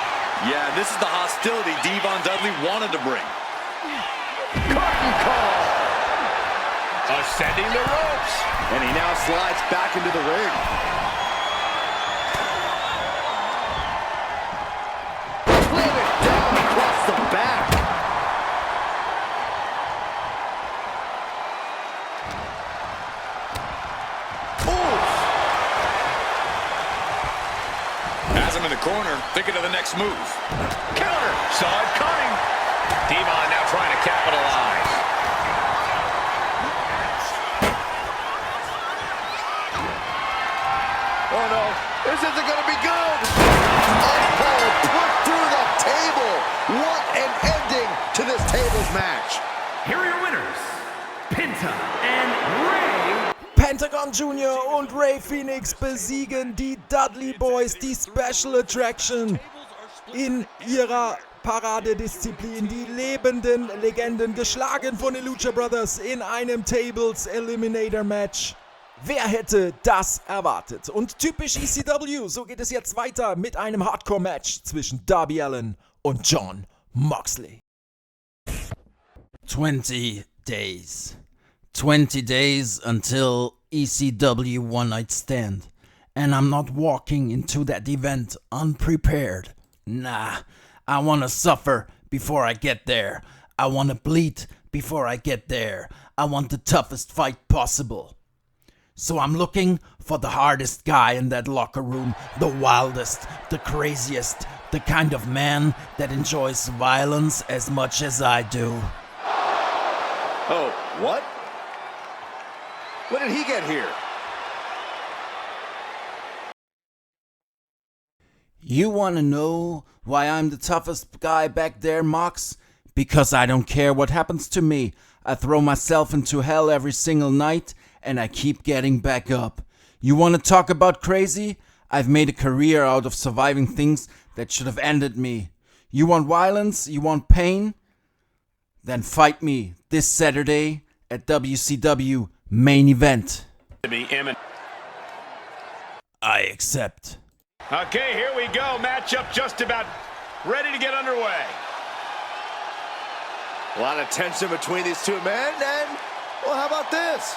Yeah, this is the hostility Devon Dudley wanted to bring. Curtain call. Ascending the ropes. And he now slides back into the ring. Slam it down across the back. Has him in the corner, thinking of the next move. Counter. Saw it coming. Devon now trying to capitalize. Oh no, this isn't going to be good. Oh, put through the table. What an ending to this tables match. Here are your winners, Penta and Ray. Pentagon Jr. und Ray Phoenix besiegen die Dudley Boys, die Special Attraction, in ihrer Paradedisziplin. Die lebenden Legenden, geschlagen von den Lucha Brothers in einem Tables Eliminator Match. Wer hätte das erwartet? Und typisch ECW, so geht es jetzt weiter mit einem Hardcore-Match zwischen Darby Allin und Jon Moxley. 20 days. 20 days until ECW One Night Stand. And I'm not walking into that event unprepared. Nah, I wanna suffer before I get there. I wanna bleed before I get there. I want the toughest fight possible. So I'm looking for the hardest guy in that locker room, the wildest, the craziest, the kind of man that enjoys violence as much as I do. Oh, what? When did he get here? You wanna know why I'm the toughest guy back there, Mox? Because I don't care what happens to me. I throw myself into hell every single night, and I keep getting back up. You wanna talk about crazy? I've made a career out of surviving things that should have ended me. You want violence? You want pain? Then fight me this Saturday at WCW Main Event. To be imminent. I accept. Okay, here we go. Matchup just about ready to get underway. A lot of tension between these two men, and, well, how about this?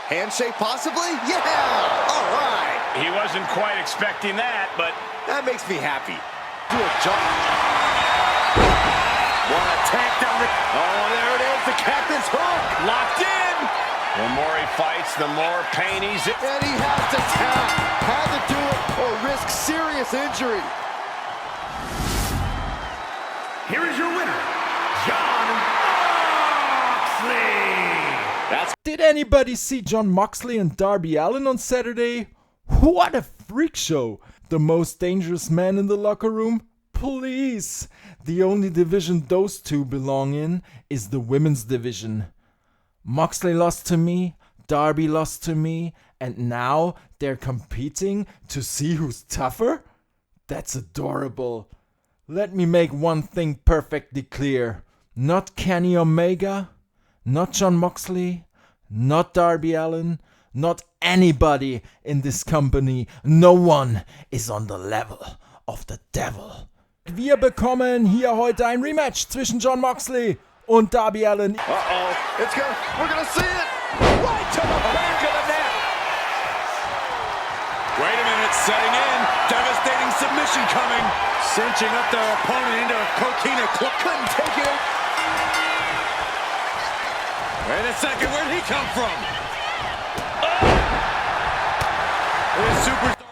Handshake possibly? Yeah! All right! He wasn't quite expecting that, but That makes me happy. Do a jump. what a tank down the... Oh, there it is, the captain's hook! Locked in! The more he fights, the more pain he's in. And he has to tap. Had to do it or risk serious injury. Here is your winner, Jon Moxley. Did anybody see Jon Moxley and Darby Allin on Saturday? What a freak show! The most dangerous man in the locker room? Please! The only division those two belong in is the women's division. Moxley lost to me, Darby lost to me, and now they're competing to see who's tougher? That's adorable. Let me make one thing perfectly clear. Not Kenny Omega, not Jon Moxley, not Darby Allin, not anybody in this company. No one is on the level of the devil. Wir bekommen hier heute ein Rematch zwischen Jon Moxley und Darby Allin. Uh-oh, we're gonna see it! Right to the back of the neck! Wait a minute, setting in. Devastating submission coming. Cinching up their opponent into a coquina club. Couldn't take it! Wait a second, where'd he come from?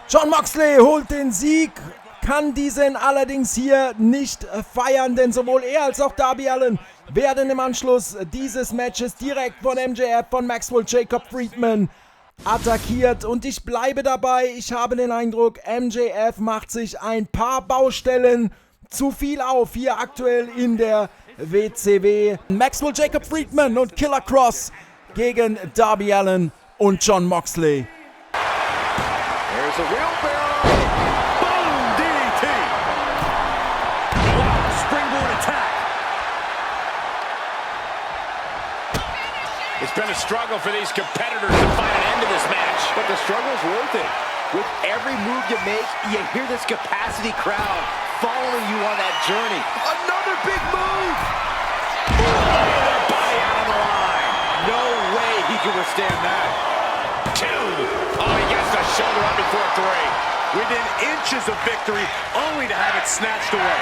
Jon Moxley holt den Sieg, kann diesen allerdings hier nicht feiern, denn sowohl er als auch Darby Allin werden im Anschluss dieses Matches direkt von MJF, von Maxwell Jacob Friedman attackiert. Und ich bleibe dabei, ich habe den Eindruck, MJF macht sich ein paar Baustellen zu viel auf, hier aktuell in der WCW. Maxwell Jacob Friedman und Killer Cross gegen Darby Allin und Jon Moxley. There's a wheelbarrow! Boom! DDT! Wow, springboard attack! It's been a struggle for these competitors to find an end to this match. But the struggle's worth it. With every move you make, you hear this capacity crowd following you on that journey. Another big move! Their body out on the line. No way he can withstand that. 2. Oh, he gets the shoulder up before 3. Within inches of victory, only to have it snatched away.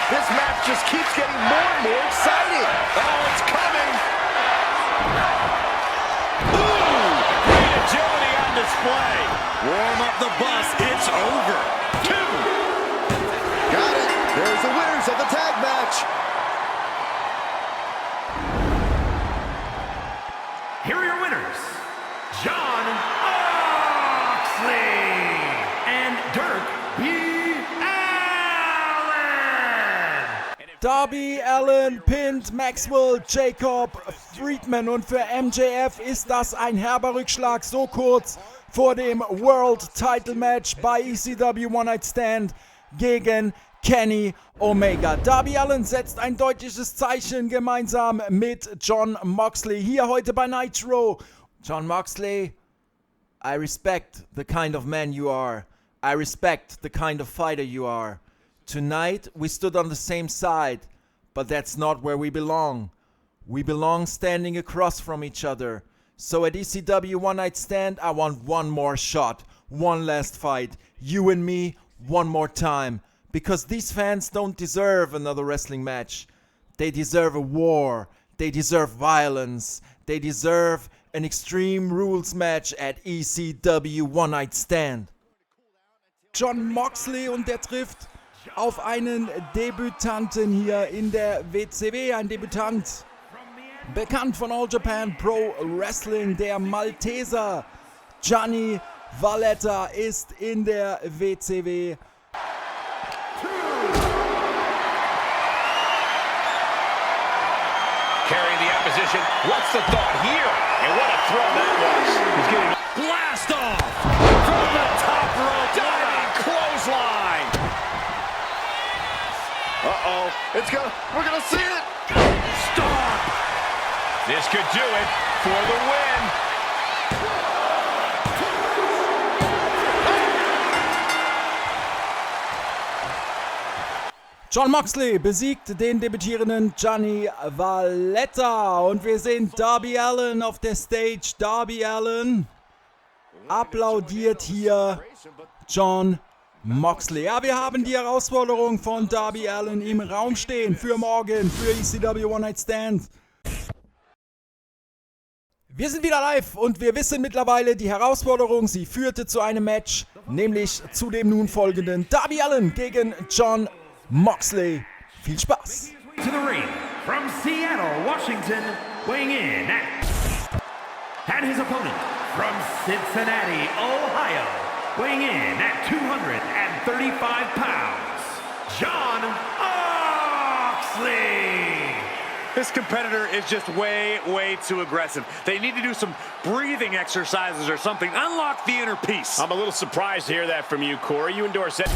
This match just keeps getting more and more exciting. Oh, it's coming! Ooh! Great agility on display. Warm up the bus, it's over. 2. Got it. There's the winners of the tag match. Here are your winners, Jon Moxley and Darby Allin. Darby Allin pinnt Maxwell Jacob Friedman und für MJF ist das ein herber Rückschlag so kurz vor dem World Title Match bei ECW One Night Stand gegen Kenny Omega. Darby Allin setzt ein deutliches Zeichen gemeinsam mit Jon Moxley hier heute bei Nitro. Jon Moxley, I respect the kind of man you are. I respect the kind of fighter you are. Tonight we stood on the same side, but that's not where we belong. We belong standing across from each other. So at ECW One Night Stand, I want one more shot, one last fight. You and me, one more time. Because these fans don't deserve another wrestling match. They deserve a war. They deserve violence. They deserve an Extreme Rules match at ECW One Night Stand. Jon Moxley und der trifft auf einen Debütanten hier in der WCW. Ein Debütant, bekannt von All Japan Pro Wrestling. Der Malteser Gianni Valletta ist in der WCW. Carrying the opposition. What's the thought here? And what a throw that was. He's getting Blast off! from the top rope. Diving clothesline. Uh-oh. We're gonna see it! Stop. This could do it for the win. Jon Moxley besiegt den debütierenden Gianni Valletta und wir sehen Darby Allin auf der Stage. Darby Allin applaudiert hier Jon Moxley. Ja, wir haben die Herausforderung von Darby Allin im Raum stehen für morgen, für ECW One Night Stand. Wir sind wieder live und wir wissen mittlerweile, die Herausforderung, sie führte zu einem Match, nämlich zu dem nun folgenden Darby Allin gegen Jon Moxley. Viel Spaß! To the ring from Seattle, Washington, weighing in at his opponent from Cincinnati, Ohio, weighing in at 235 pounds, Jon Moxley. This competitor is just way too aggressive. They need to do some breathing exercises or something. Unlock the inner peace. I'm a little surprised to hear that from you, Corey. You endorse it.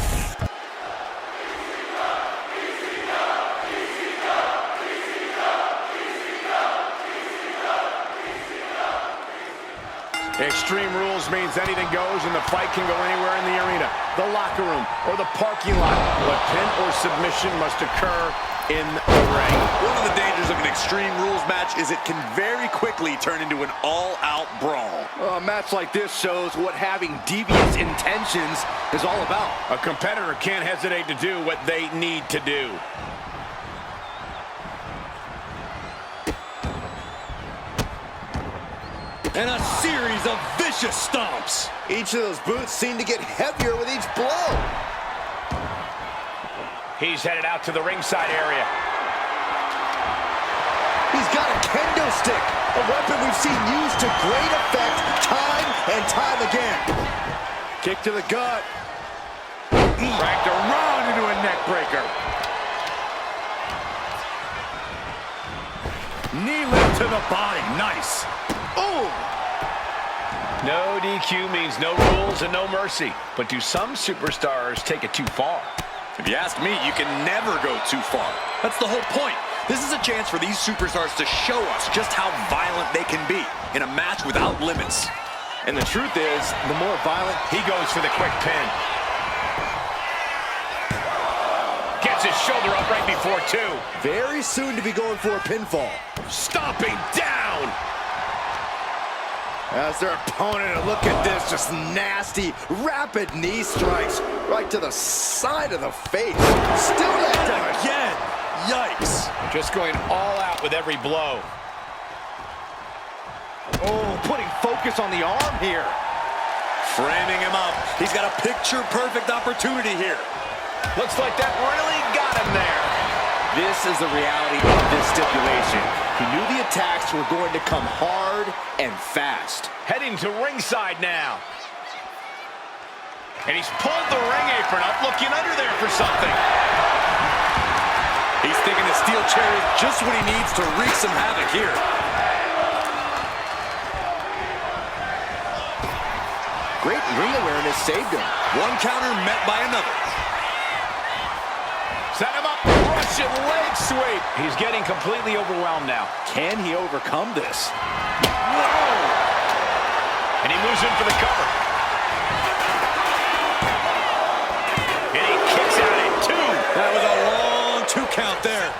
Extreme Rules means anything goes and the fight can go anywhere in the arena, the locker room, or the parking lot. But pin or submission must occur in the ring. One of the dangers of an Extreme Rules match is it can very quickly turn into an all-out brawl. A match like this shows what having devious intentions is all about. A competitor can't hesitate to do what they need to do. And a series of vicious stomps. Each of those boots seem to get heavier with each blow. He's headed out to the ringside area. He's got a kendo stick, a weapon we've seen used to great effect time and time again. Kick to the gut. Dragged around into a neck breaker. Knee lift to the body. Nice. Oh! No DQ means no rules and no mercy. But do some superstars take it too far? If you ask me, you can never go too far. That's the whole point. This is a chance for these superstars to show us just how violent they can be in a match without limits. And the truth is, the more violent... He goes for the quick pin. Gets his shoulder up right before two. Very soon to be going for a pinfall. Stomping down. As their opponent, and look at this, just nasty, rapid knee strikes right to the side of the face. Still that damage. Again. Yikes. Just going all out with every blow. Oh, putting focus on the arm here. Framing him up. He's got a picture-perfect opportunity here. Looks like that really got him there. This is the reality of this stipulation. He knew the attacks were going to come hard and fast. Heading to ringside now. And he's pulled the ring apron up, looking under there for something. He's thinking the steel chair is just what he needs to wreak some havoc here. Great ring awareness saved him. One counter met by another. Set him up, Russian leg sweep. He's getting completely overwhelmed now. Can he overcome this? Whoa! And he moves in for the cover. And he kicks out at two. That was a long 2 count there.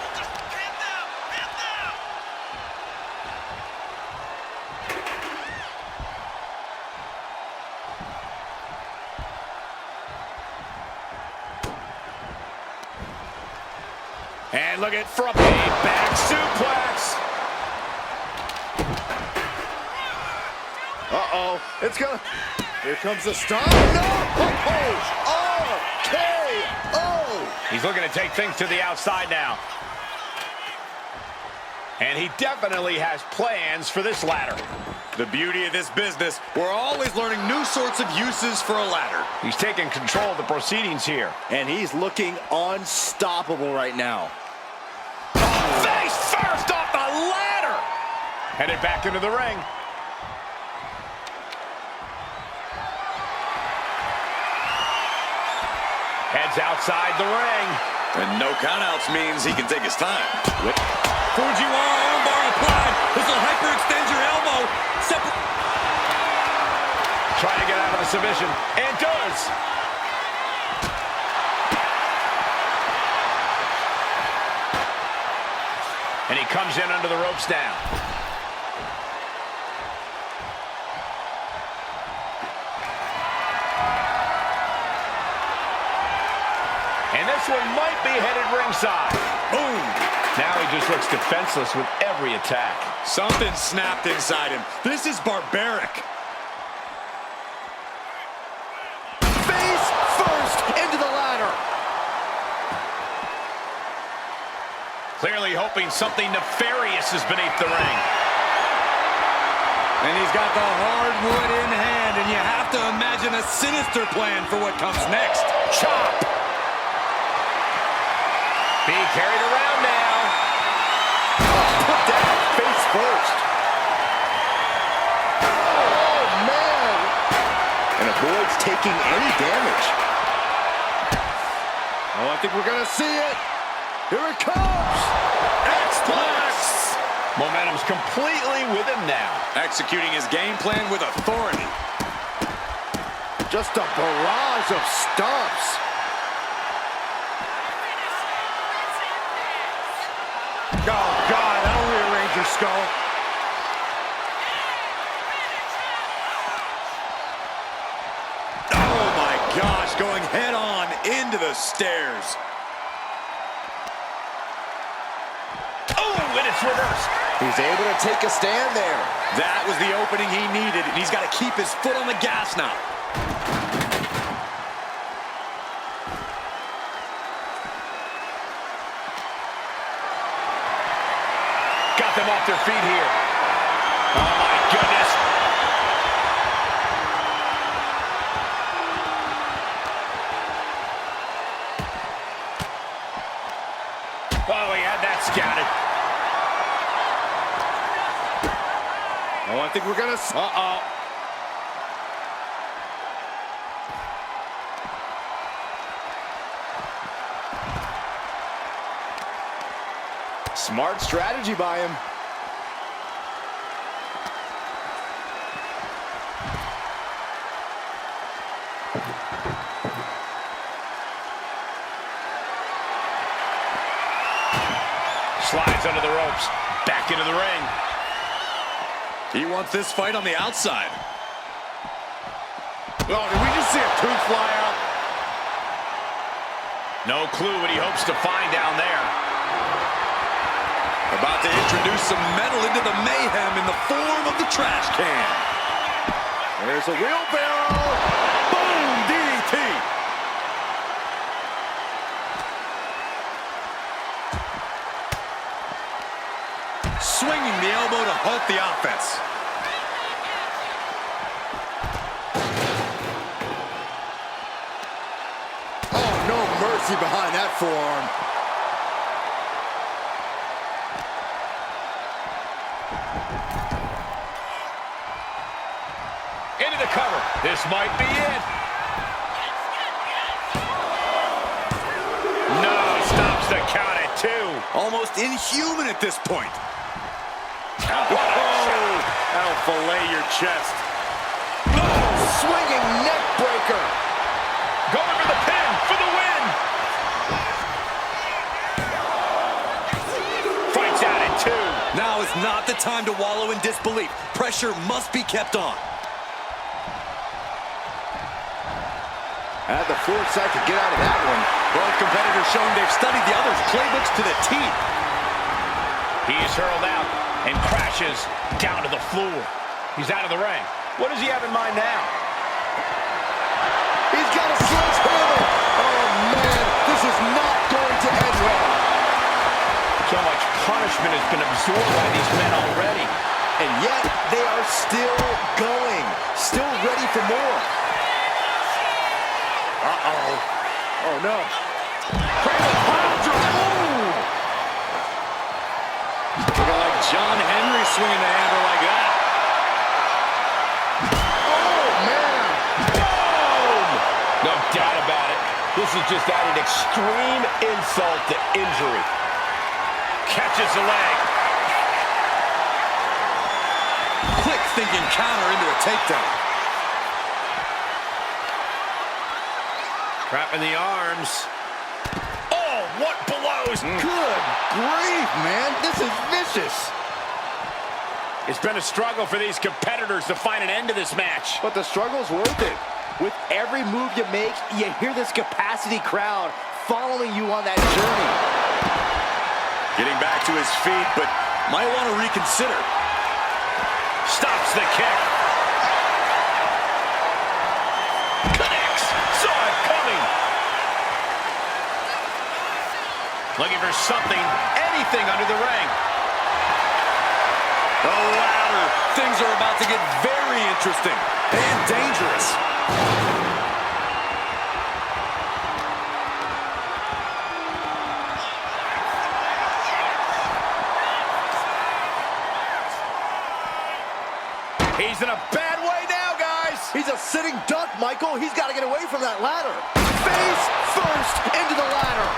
And look at from a back suplex. Uh-oh. It's gonna... Here comes the stop. No! RKO! He's looking to take things to the outside now. And he definitely has plans for this ladder. The beauty of this business, we're always learning new sorts of uses for a ladder. He's taking control of the proceedings here. And he's looking unstoppable right now. Face first off the ladder! Headed back into the ring. Heads outside the ring. And no countouts means he can take his time. Fujiwara armbar applied. This will hyperextend your elbow. Trying to get out of the submission. And does. comes in under the ropes now. And this one might be headed ringside. Boom! Now he just looks defenseless with every attack. Something snapped inside him. This is barbaric. Face first into the ladder. Clearly hoping something nefarious is beneath the ring. And he's got the hardwood in hand, and you have to imagine a sinister plan for what comes next. Chop! Being carried around now. Put down face first. Oh, man. And avoids taking any damage. Oh, I think we're going to see it. Here it comes. X-Plex! Momentum's completely with him now. Executing his game plan with authority. Just a barrage of stomps. Oh, God, that'll rearrange your skull. Oh, my gosh, going head on into the stairs. Oh, and it's reversed. He's able to take a stand there. That was the opening he needed, and he's got to keep his foot on the gas now. Got them off their feet here. Oh, my goodness. Oh, he had that scouted. Oh, I think we're going to... Uh-oh. Smart strategy by him. Slides under the ropes. Back into the ring. He wants this fight on the outside. Oh, did we just see a tooth fly out? No clue what he hopes to find down there. About to introduce some metal into the mayhem in the form of the trash can. There's a wheelbarrow. Boom! DDT. Swinging the elbow to halt the offense. Oh, no mercy behind that forearm. Into the cover. This might be it. No, stops the count at 2. Almost inhuman at this point. Whoa! That'll fillet your chest. Oh, swinging neck breaker. Going for the pin for the win. Fights out at 2. Now is not the time to wallow in disbelief. Pressure must be kept on. Had the foresight to get out of that one. Both competitors showing they've studied the other's playbooks to the T. He is hurled out and crashes down to the floor. He's out of the ring. What does he have in mind now? He's got a sledgehammer. Oh, man, this is not going to end well. So much punishment has been absorbed by these men already. And yet, they are still going. Still ready for more. Uh-oh. Oh, no. Looking like John Henry swinging the hammer like that. Oh, man. Boom! No doubt about it. This is just added extreme insult to injury. Catches the leg. Quick thinking counter into a takedown. Wrapping the arms. Oh, what blow! goes. Good grief, man. This is vicious. It's been a struggle for these competitors to find an end to this match. But the struggle's worth it. With every move you make, you hear this capacity crowd following you on that journey. Getting back to his feet, but might want to reconsider. Stops the kick. Connects. Saw it coming. Looking for something, anything under the ring. The ladder. Things are about to get very interesting and dangerous. He's in a bad way now, guys. He's a sitting duck, Michael. He's got to get away from that ladder. Face first into the ladder.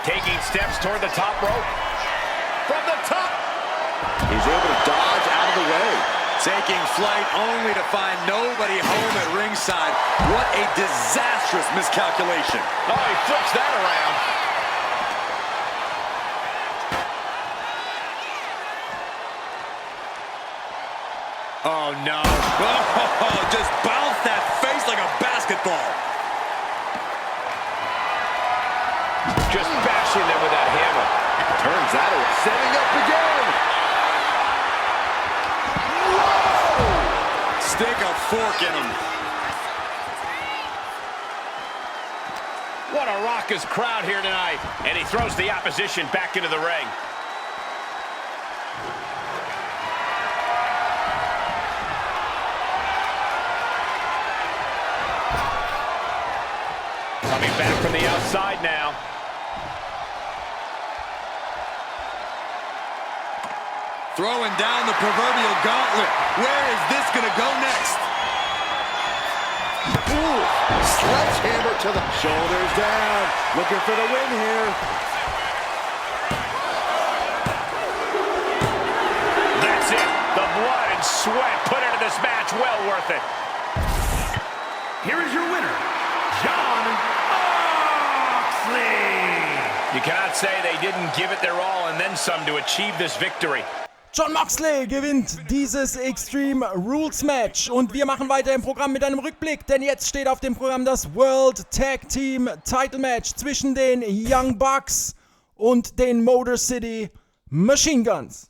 Taking steps toward the top rope. From the top. He's able to dodge out of the way. Taking flight only to find nobody home at ringside. What a disastrous miscalculation. Oh, he flips that around. Oh, no. Oh, just bounce that face like a basketball. Just bashing them with that hammer. Turns that away. Setting up again. Whoa! Stick a fork in him. What a raucous crowd here tonight. And he throws the opposition back into the ring. Coming back from the outside now. Throwing down the proverbial gauntlet. Where is this going to go next? Ooh, sledgehammer to the shoulders down. Looking for the win here. That's it. The blood and sweat put into this match. Well worth it. Here is your winner, Jon Moxley. You cannot say they didn't give it their all and then some to achieve this victory. Jon Moxley gewinnt dieses Extreme Rules Match und wir machen weiter im Programm mit einem Rückblick, denn jetzt steht auf dem Programm das World Tag Team Title Match zwischen den Young Bucks und den Motor City Machine Guns.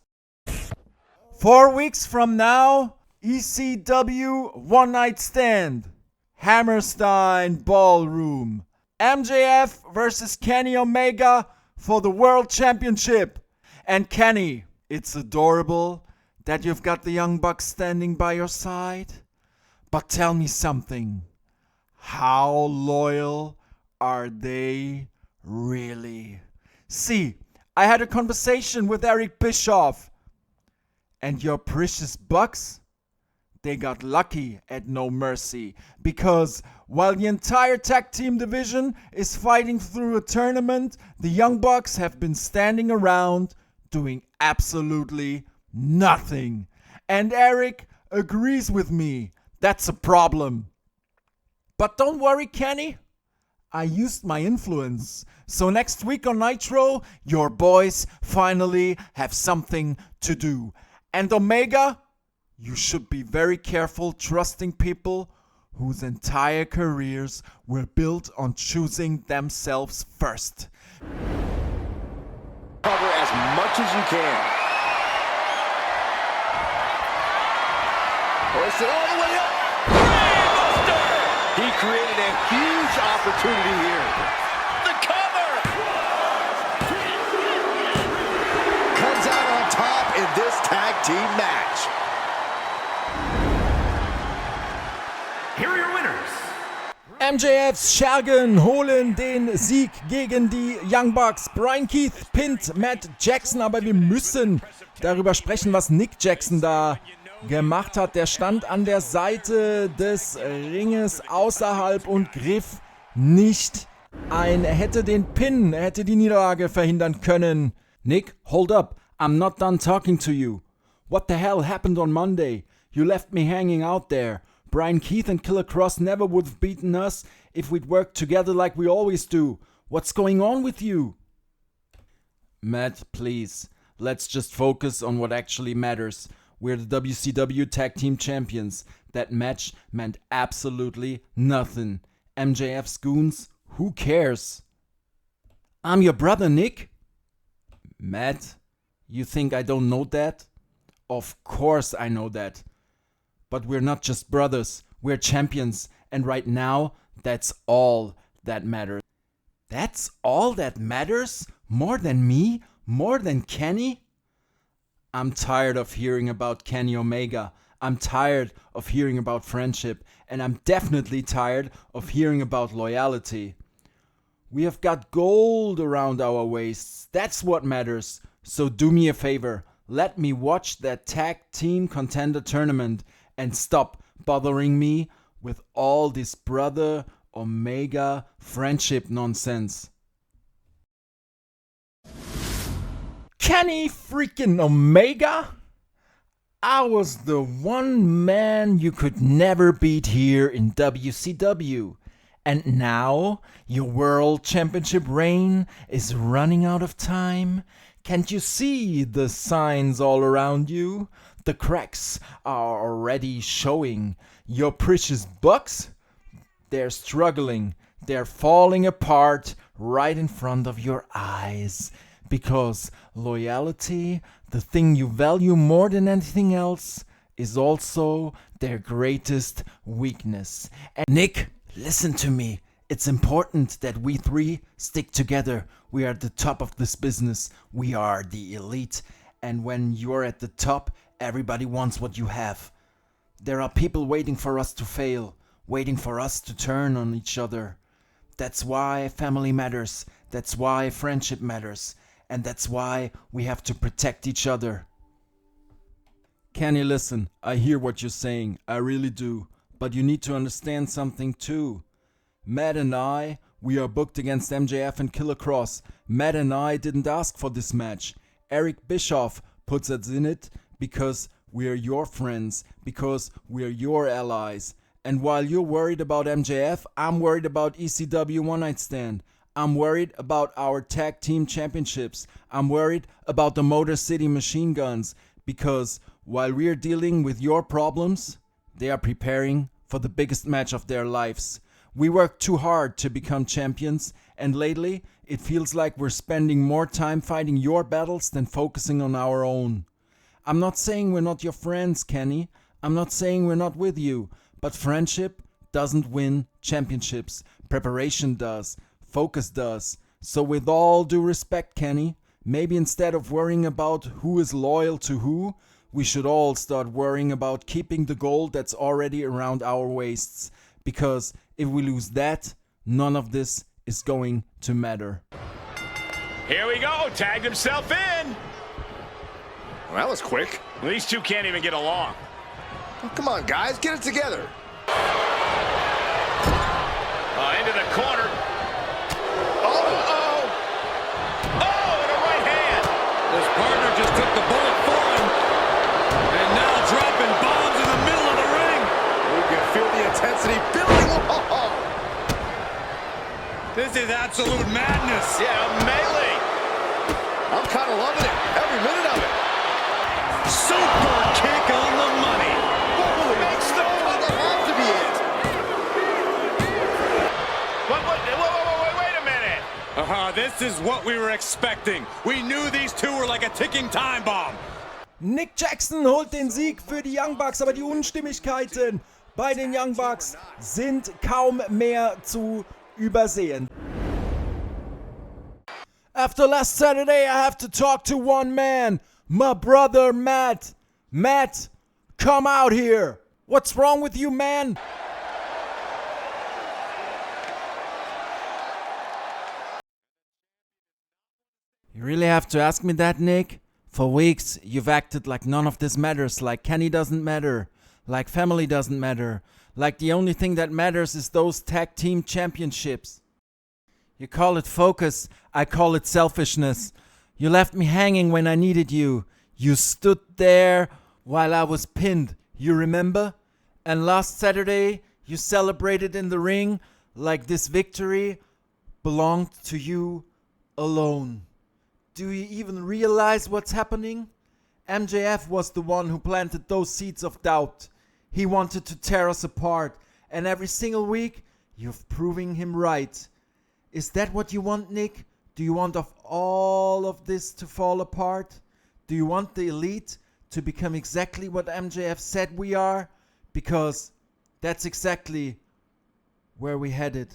4 weeks from now, ECW One Night Stand, Hammerstein Ballroom, MJF versus Kenny Omega for the World Championship. And Kenny, it's adorable that you've got the Young Bucks standing by your side. But tell me something. How loyal are they really? See, I had a conversation with Eric Bischoff. And your precious Bucks? They got lucky at No Mercy. Because while the entire tag team division is fighting through a tournament, the Young Bucks have been standing around doing absolutely nothing. And Eric agrees with me. That's a problem. But don't worry, Kenny. I used my influence. So next week on Nitro, your boys finally have something to do. And Omega, you should be very careful trusting people whose entire careers were built on choosing themselves first. Cover as much as you can. Hoist it all the way up. He created a huge opportunity here. The cover! Comes out on top in this tag team match. Here are your winners. MJFs Schergen holen den Sieg gegen die Young Bucks. Brian Keith pinnt Matt Jackson, aber wir müssen darüber sprechen, was Nick Jackson da gemacht hat. Der stand an der Seite des Ringes außerhalb und griff nicht ein. Er hätte den Pin, er hätte die Niederlage verhindern können. Nick, hold up. I'm not done talking to you. What the hell happened on Monday? You left me hanging out there. Brian Keith and Killer Cross never would have beaten us if we'd worked together like we always do. What's going on with you? Matt, please, let's just focus on what actually matters. We're the WCW Tag Team Champions. That match meant absolutely nothing. MJF's goons, who cares? I'm your brother, Nick. Matt, you think I don't know that? Of course I know that. But we're not just brothers, we're champions. And right now, that's all that matters. That's all that matters? More than me? More than Kenny? I'm tired of hearing about Kenny Omega. I'm tired of hearing about friendship. And I'm definitely tired of hearing about loyalty. We have got gold around our waists. That's what matters. So do me a favor. Let me watch that tag team contender tournament and stop bothering me with all this brother Omega friendship nonsense. Kenny freaking Omega? I was the one man you could never beat here in WCW. And now your world championship reign is running out of time. Can't you see the signs all around you? The cracks are already showing. Your precious bucks? They're struggling. They're falling apart right in front of your eyes. Because loyalty, the thing you value more than anything else, is also their greatest weakness. And Nick, listen to me. It's important that we three stick together. We are at the top of this business. We are the elite. And when you're at the top, everybody wants what you have. There are people waiting for us to fail, waiting for us to turn on each other. That's why family matters. That's why friendship matters. And that's why we have to protect each other. Kenny, listen, I hear what you're saying. I really do. But you need to understand something too. Matt and I, we are booked against MJF and Killer Cross. Matt and I didn't ask for this match. Eric Bischoff puts us in it because we are your friends, because we are your allies. And while you're worried about MJF, I'm worried about ECW One Night Stand. I'm worried about our tag team championships. I'm worried about the Motor City Machine Guns. Because while we're dealing with your problems, they are preparing for the biggest match of their lives. We worked too hard to become champions, and lately it feels like we're spending more time fighting your battles than focusing on our own. I'm not saying we're not your friends, Kenny. I'm not saying we're not with you. But friendship doesn't win championships. Preparation does. Focus does. So with all due respect, Kenny, maybe instead of worrying about who is loyal to who, we should all start worrying about keeping the gold that's already around our waists. Because if we lose that, none of this is going to matter. Here we go, tagged himself in. Well, that was quick. These two can't even get along. Oh, come on, guys, get it together. Into the corner. Oh, and a right hand. His partner just took the bullet for him. And now dropping bombs in the middle of the ring. You can feel the intensity building. Oh. This is absolute madness. Yeah, melee. I'm kind of loving it. Every minute of it. Super kick on the money. Holy, makes the that has to be it. Wait a minute. This is what we were expecting. We knew these two were like a ticking time bomb. Nick Jackson holt den Sieg für die Young Bucks, aber die Unstimmigkeiten bei den Young Bucks sind kaum mehr zu übersehen. After last Saturday, I have to talk to one man, my brother Matt. Matt, come out here. What's wrong with you, man? You really have to ask me that, Nick? For weeks, you've acted like none of this matters, like Kenny doesn't matter, like family doesn't matter, like the only thing that matters is those tag team championships. You call it focus, I call it selfishness. You left me hanging when I needed you. You stood there while I was pinned, you remember? And last Saturday, you celebrated in the ring like this victory belonged to you alone. Do you even realize what's happening? MJF was the one who planted those seeds of doubt. He wanted to tear us apart, and every single week, you've proven him right. Is that what you want, Nick? Do you want of all of this to fall apart? Do you want the elite to become exactly what MJF said we are? Because that's exactly where we headed.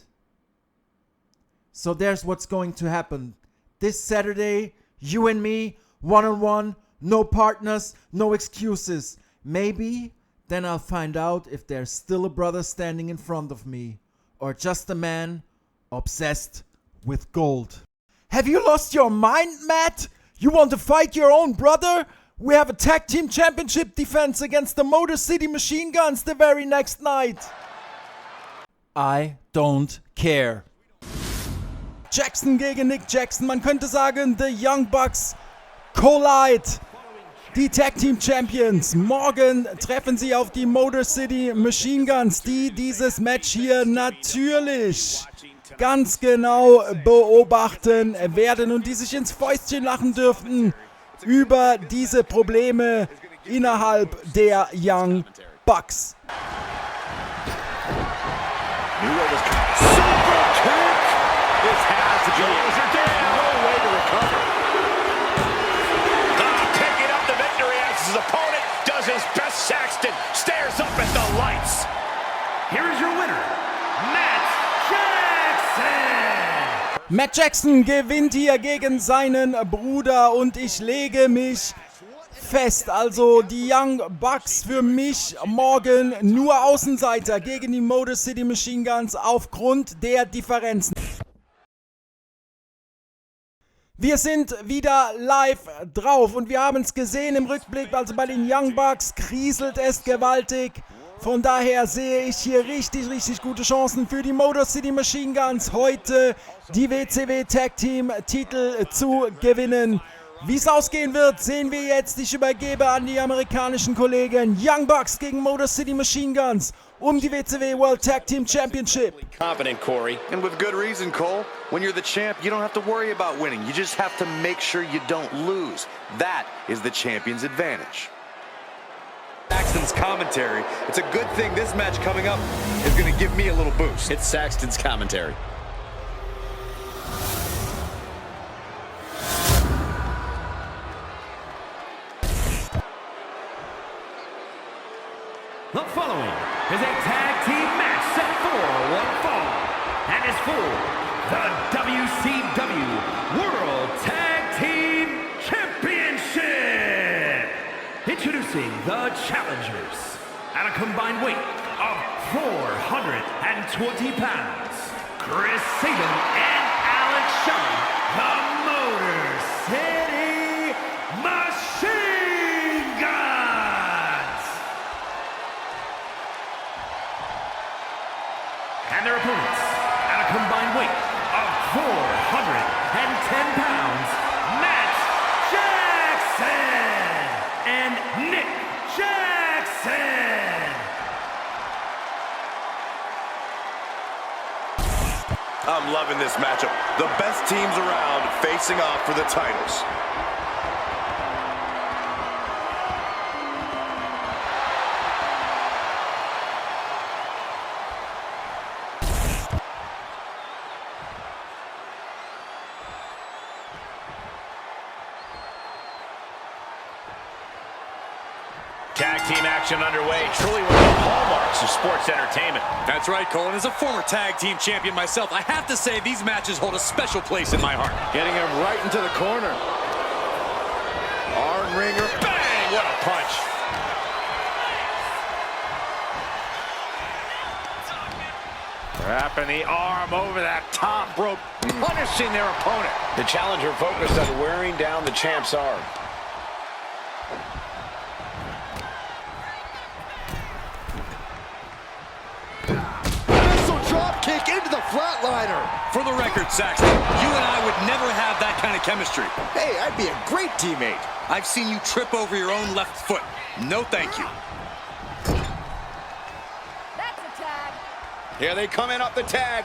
So there's what's going to happen. This Saturday, you and me, one-on-one, no partners, no excuses. Maybe then I'll find out if there's still a brother standing in front of me, or just a man obsessed with gold. Have you lost your mind, Matt? You want to fight your own brother? We have a tag team championship defense against the Motor City Machine Guns the very next night. I don't care. Jackson gegen Nick Jackson. Man könnte sagen, the Young Bucks collide. Die Tag Team Champions. Morgen treffen sie auf die Motor City Machine Guns, die dieses Match hier natürlich ganz genau beobachten werden und die sich ins Fäustchen lachen dürften über diese Probleme innerhalb der Young Bucks. His opponent does his best. Saxton stares up at the lights. Here is your winner, Matt Jackson. Matt Jackson gewinnt hier gegen seinen Bruder und ich lege mich fest. Also die Young Bucks für mich morgen nur Außenseiter gegen die Motor City Machine Guns aufgrund der Differenzen. Wir sind wieder live drauf und wir haben es gesehen im Rückblick, also bei den Young Bucks kriselt es gewaltig. Von daher sehe ich hier richtig gute Chancen für die Motor City Machine Guns heute die WCW Tag Team Titel zu gewinnen. Wie es ausgehen wird, sehen wir jetzt. Ich übergebe an die amerikanischen Kollegen. Young Bucks gegen Motor City Machine Guns um die WCW World Tag Team Championship. Confident, Corey. And with good reason, Cole. When you're the champ, you don't have to worry about winning. You just have to make sure you don't lose. That is the champion's advantage. Saxton's commentary. It's a good thing this match coming up is going to give me a little boost. It's Saxton's commentary. The following is a tag team match set for one fall and is for the WCW World Tag Team Championship. Introducing the challengers at a combined weight of 420 pounds, Chris Sabin and Alex Shelley, the Motor City Machine Guns. And their opponents at a combined weight of 410 pounds, Matt Jackson and Nick Jackson. I'm loving this matchup. The best teams around facing off for the titles. Tag team action underway, truly one of the hallmarks of sports entertainment. That's right, Cole. And as a former tag team champion myself, I have to say these matches hold a special place in my heart. Getting him right into the corner. Arm wringer, bang! What a punch. Wrapping the arm over that top rope, punishing their opponent. The challenger focused on wearing down the champ's arm. Kick into the flatliner. For the record, Saxton, you and I would never have that kind of chemistry. Hey, I'd be a great teammate. I've seen you trip over your own left foot. No thank you. That's a tag. Here they come in up the tag.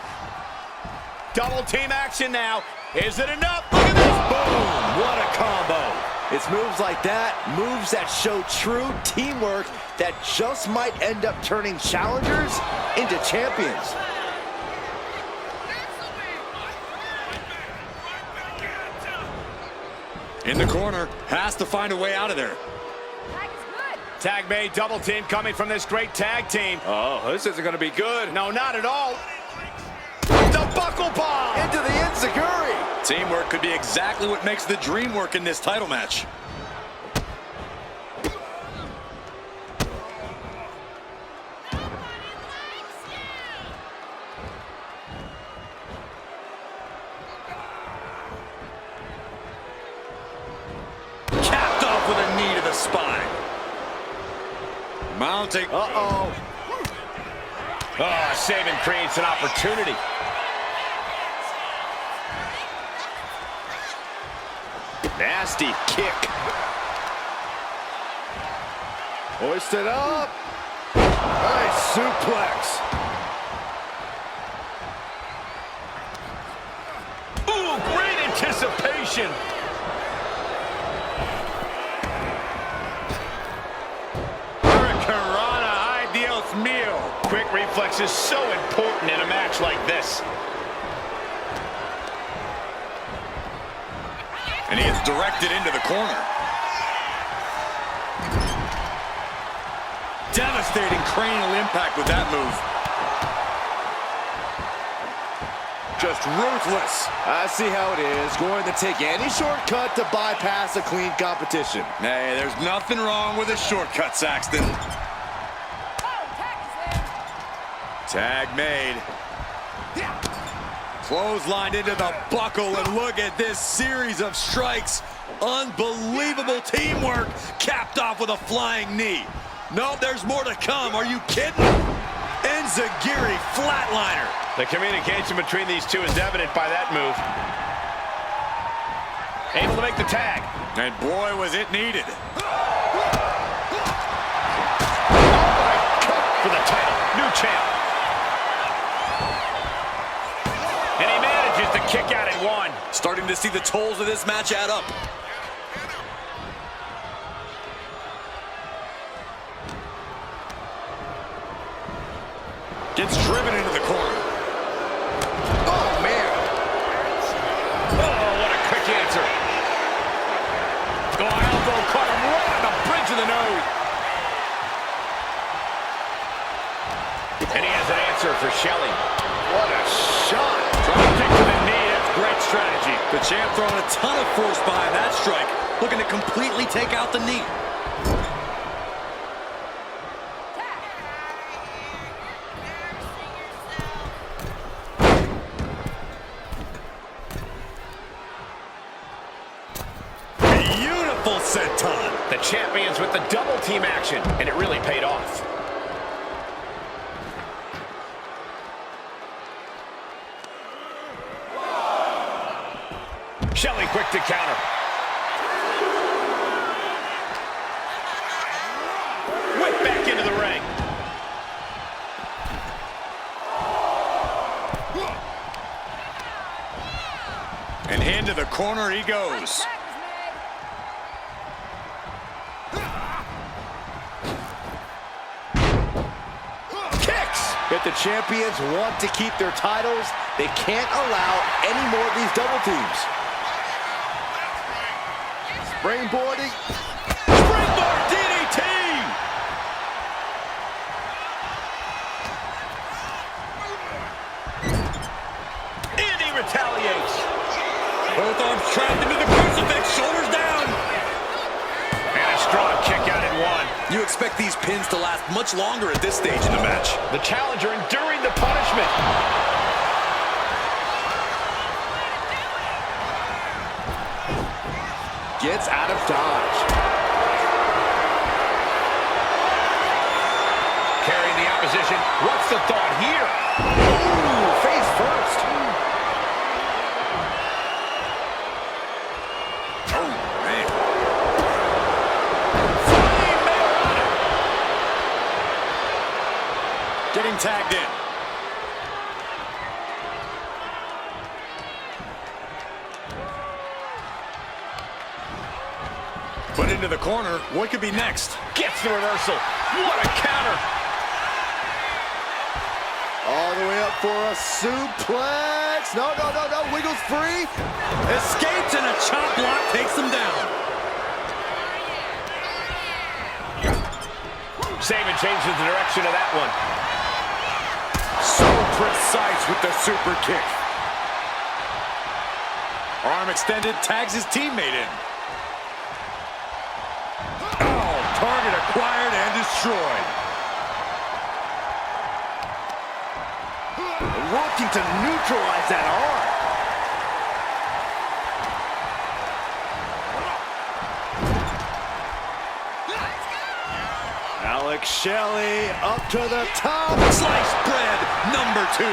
Double team action now. Is it enough? Look at this. Boom. What a combo. It's moves like that, moves that show true teamwork that just might end up turning challengers into champions. In the corner, has to find a way out of there. Tag made, double team coming from this great tag team. Oh, this isn't going to be good. No, not at all. The buckle bomb Into the enziguri. Teamwork could be exactly what makes the dream work in this title match. Capped off with a knee to the spine. Mounting. Uh-oh. Oh, Saban creates an opportunity. Nasty kick. Hoisted up. Nice suplex. Ooh, great anticipation. Hurricanrana, ay Dios mío. Quick reflex is so important in a match like this. And he is directed into the corner. Devastating cranial impact with that move. Just ruthless. I see how it is. Going to take any shortcut to bypass a clean competition. Hey, there's nothing wrong with a shortcut, Saxton. Tag made. Clotheslined into the buckle, and look at this series of strikes. Unbelievable teamwork, capped off with a flying knee. No, there's more to come. Are you kidding? Enziguri flatliner. The communication between these two is evident by that move. Able to make the tag. And boy, was it needed. For the title, new champ. And he manages to kick out at one. Starting to see the tolls of this match add up. Gets driven into the corner. Oh, man. Oh, what a quick answer. Oh, elbow caught him right on the bridge of the nose. And he has an answer for Shelley. What a shot. Drop kick to the knee. That's great strategy. The champ throwing a ton of force behind that strike, looking to completely take out the knee. Beautiful senton. The champions with the double team action, and it really paid off. Shelley quick to counter. Whip back into the ring. And into the corner he goes. Kicks. If the champions want to keep their titles, they can't allow any more of these double teams. Springboarding. Springboard DDT. And he retaliates. Both arms trapped into the crucifix, shoulders down. And a strong kick out at one. You expect these pins to last much longer at this stage in the match. The challenger enduring the punishment. Gets out of dodge. Carrying the opposition. What's the thought here? Ooh, face first. Oh, man. Flying mail on it. Getting tagged in. into the corner. What could be next? Gets the reversal. What a counter. All the way up for a suplex. No. Wiggles free. Escapes and a chop block takes him down. Saban changes the direction of that one. So precise with the super kick. Arm extended, tags his teammate in. Oh, target acquired and destroyed. Working to neutralize that arm. Alex Shelley up to the top. Sliced bread, number 2.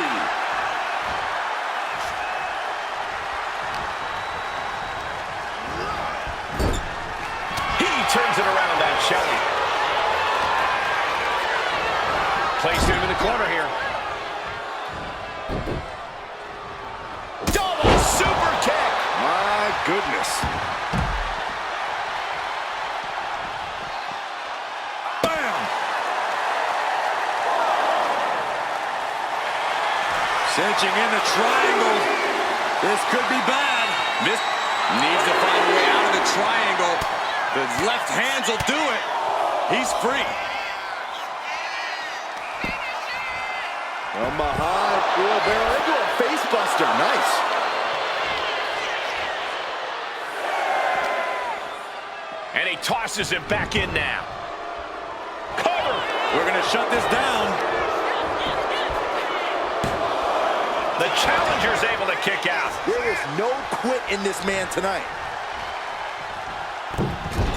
He turns it around on Shelley. Placed him in the corner here. Double super kick. My goodness. Cinching in the triangle. This could be bad. This needs to find a way out of the triangle. The left hands will do it. He's free. From behind, wheelbarrow into a face buster. Nice. And he tosses it back in now. Cover. We're going to shut this down. The challenger's able to kick out. There is no quit in this man tonight.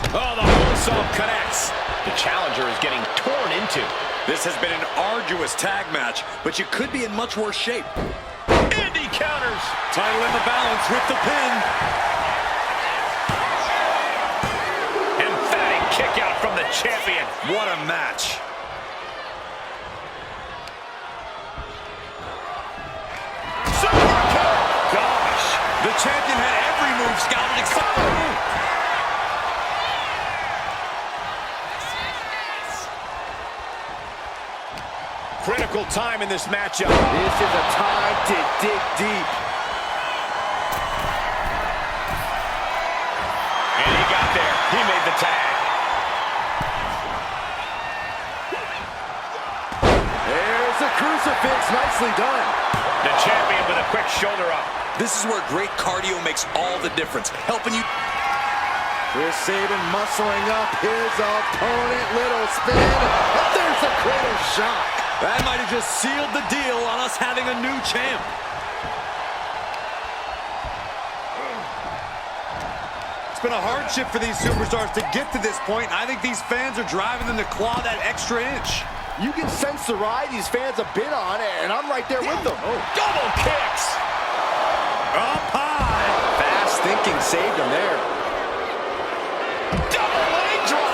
Oh, the moonsault connects. The challenger is getting torn into. This has been an arduous tag match, but you could be in much worse shape. And he counters. Title in the balance with the pin. Emphatic kick out from the champion. What a match. The champion had every move scouted except for the move. Critical time in this matchup. This is a time to dig deep. And he got there. He made the tag. There's a crucifix. Nicely done. The champion with a quick shoulder up. This is where great cardio makes all the difference, helping you. Chris Sabin muscling up his opponent. Little spin. And there's a cradle shock. That might have just sealed the deal on us having a new champ. It's been a hardship for these superstars to get to this point. I think these fans are driving them to claw that extra inch. You can sense the ride these fans have been on, and I'm right there with them. Oh. Double kicks. Up high. Fast thinking saved him there. Double leg drop.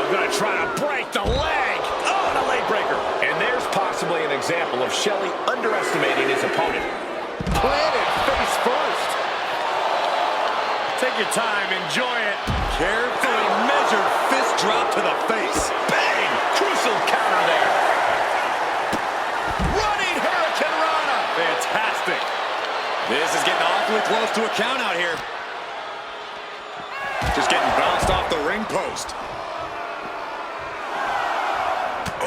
Gonna try to break the leg. Oh, the leg breaker. And there's possibly an example of Shelley underestimating his opponent. Planted face first. Take your time, enjoy it. Carefully measured fist drop to the face. Bang! Crucial counter there. Running Hurricane Rana. Fantastic. This is getting awfully close to a count out here. Just getting bounced off the ring post.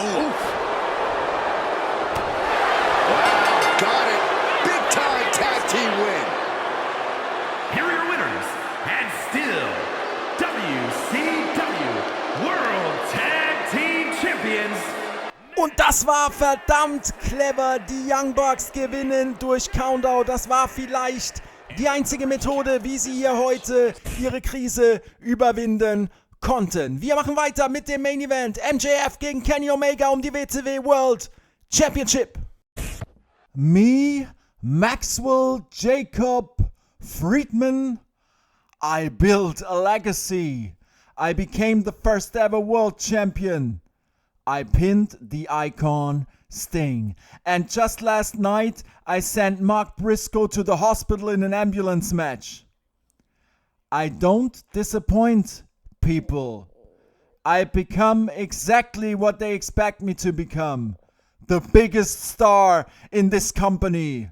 Oh. Wow, got it. Big time tag team win. Here are your winners, and still WCW World Tag Team Champions. Und das war verdammt clever. Die Young Bucks gewinnen durch Countout. Das war vielleicht die einzige Methode, wie sie hier heute ihre Krise überwinden konnten. Wir machen weiter mit dem Main Event. MJF gegen Kenny Omega um die WCW World Championship. Me, Maxwell Jacob Friedman, I built a legacy. I became the first ever world champion. I pinned the icon Sting. And just last night, I sent Mark Briscoe to the hospital in an ambulance match. I don't disappoint people. I become exactly what they expect me to become. The biggest star in this company.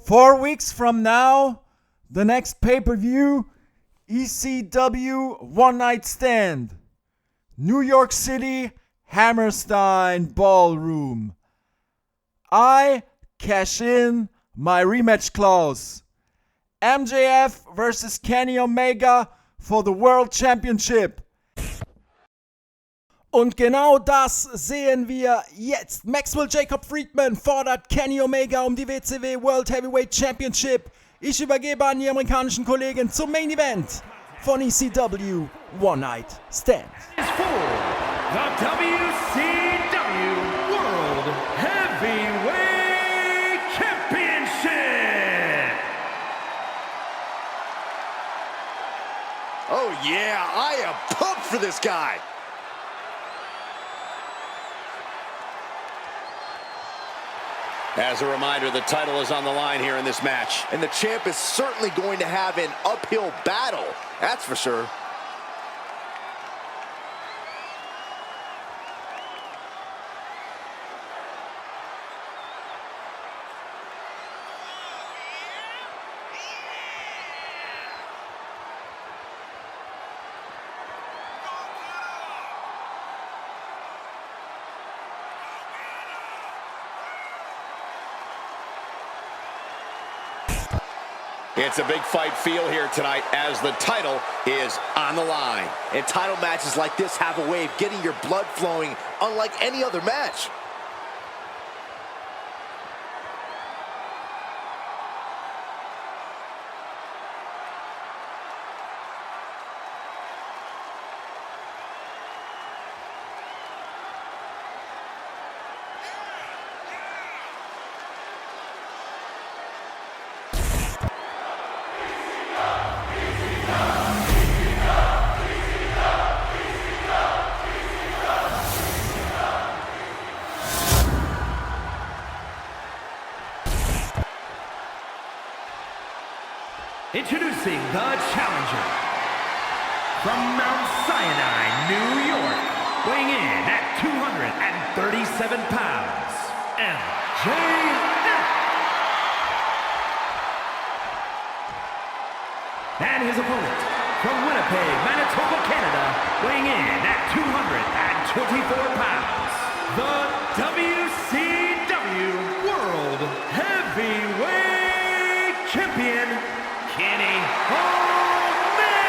4 weeks from now, the next pay-per-view, ECW One Night Stand. New York City, Hammerstein Ballroom. I cash in my rematch clause. MJF versus Kenny Omega for the World Championship. Und genau das sehen wir jetzt. Maxwell Jacob Friedman fordert Kenny Omega um die WCW World Heavyweight Championship. Ich übergebe an die amerikanischen Kollegen zum Main Event von ECW One Night Stand. The WCW World Heavyweight Championship! Oh yeah, I am pumped for this guy. As a reminder, the title is on the line here in this match. And the champ is certainly going to have an uphill battle, that's for sure. It's a big fight feel here tonight as the title is on the line. And title matches like this have a way of getting your blood flowing unlike any other match. Introducing the challenger from Mount Sinai, New York, weighing in at 237 pounds, MJF. And his opponent from Winnipeg, Manitoba, Canada, weighing in at 224 pounds, the WCW World Heavyweight Champion, Kenny Omega!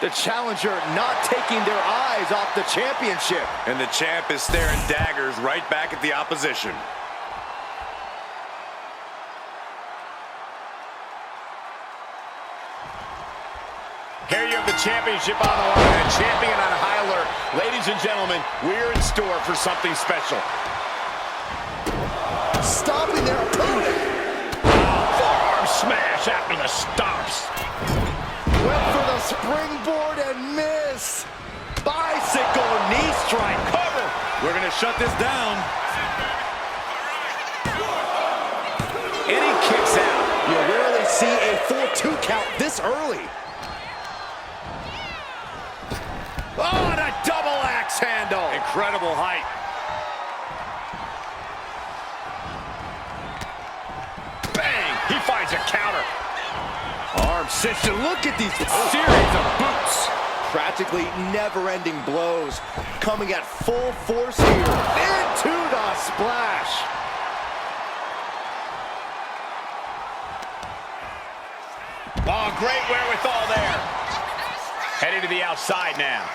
The challenger not taking their eyes off the championship. And the champ is staring daggers right back at the opposition. Here you have the championship on the line, a champion on high alert. Ladies and gentlemen, we're in store for something special. Stopping their opponent. Forearm smash after the stomps. Went for the springboard and missed. Bicycle knee strike. Cover. We're going to shut this down. And he kicks out. You rarely see a full 2 count this early. Oh, and a double axe handle. Incredible height. Bang! He finds a counter. Arm cinched. Look at these Series of boots. practically never-ending blows coming at full force here. Into the splash. Oh, great wherewithal there. Heading to the outside now.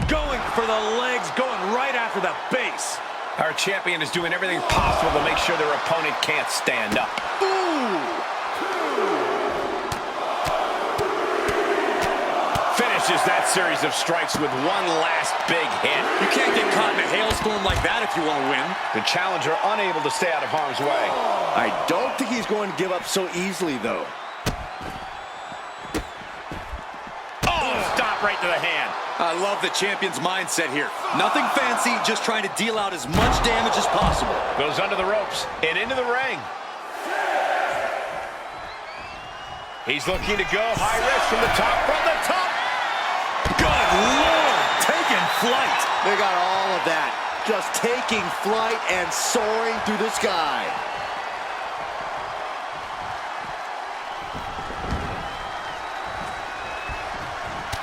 Going for the legs, going right after the base. Our champion is doing everything possible to make sure their opponent can't stand up. Finishes that series of strikes with one last big hit. You can't get caught in a hailstorm like that if you want to win. The challenger unable to stay out of harm's way. I don't think he's going to give up so easily, though. shot right to the hand. I love the champion's mindset here. Nothing fancy, just trying to deal out as much damage as possible. Goes under the ropes and into the ring. He's looking to go high risk from the top. Good Lord, taking flight. They got all of that. Just taking flight and soaring through the sky.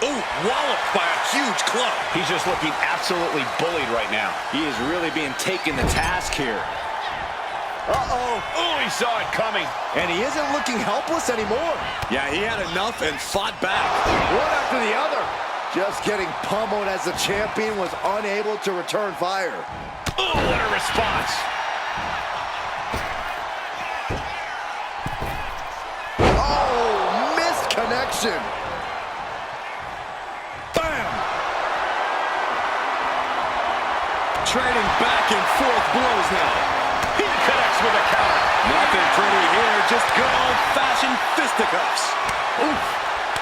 Ooh, walloped by a huge club. He's just looking absolutely bullied right now. He is really being taken to task here. Uh-oh. Oh, he saw it coming. And he isn't looking helpless anymore. Yeah, he had enough and fought back. One after the other. Just getting pummeled as the champion was unable to return fire. Oh, what a response. Oh, missed connection. Trading back and forth blows now. He connects with a counter. Nothing pretty here, just good old-fashioned fisticuffs. Oof.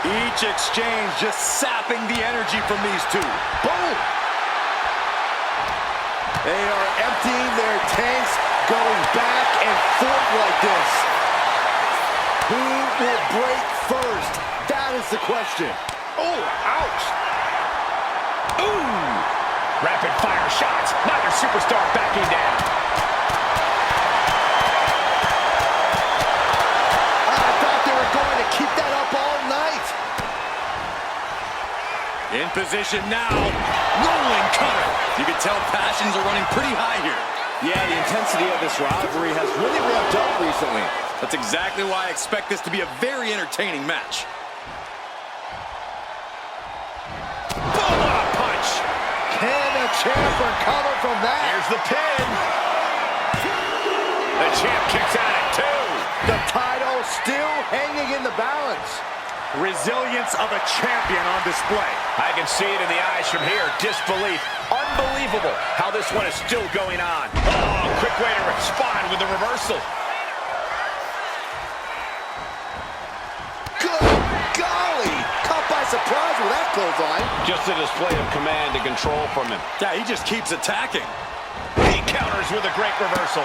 Each exchange just sapping the energy from these two. Boom! They are emptying their tanks, going back and forth like this. Who will break first? That is the question. Oh, ouch. Ooh. Rapid fire shots. Neither superstar backing down. I thought they were going to keep that up all night. In position now. Rolling cutter. You can tell passions are running pretty high here. Yeah, the intensity of this rivalry has really ramped up recently. That's exactly why I expect this to be a very entertaining match. Boom, what a punch. Can the champ recover from that? Here's the pin. The champ kicks out at 2. The title still hanging in the balance. Resilience of a champion on display. I can see it in the eyes from here. Disbelief. Unbelievable how this one is still going on. Oh, quick way to respond with the reversal. Good golly! Caught by surprise with that clothesline. Just a display of command and control from him. Yeah, he just keeps attacking. He counters with a great reversal.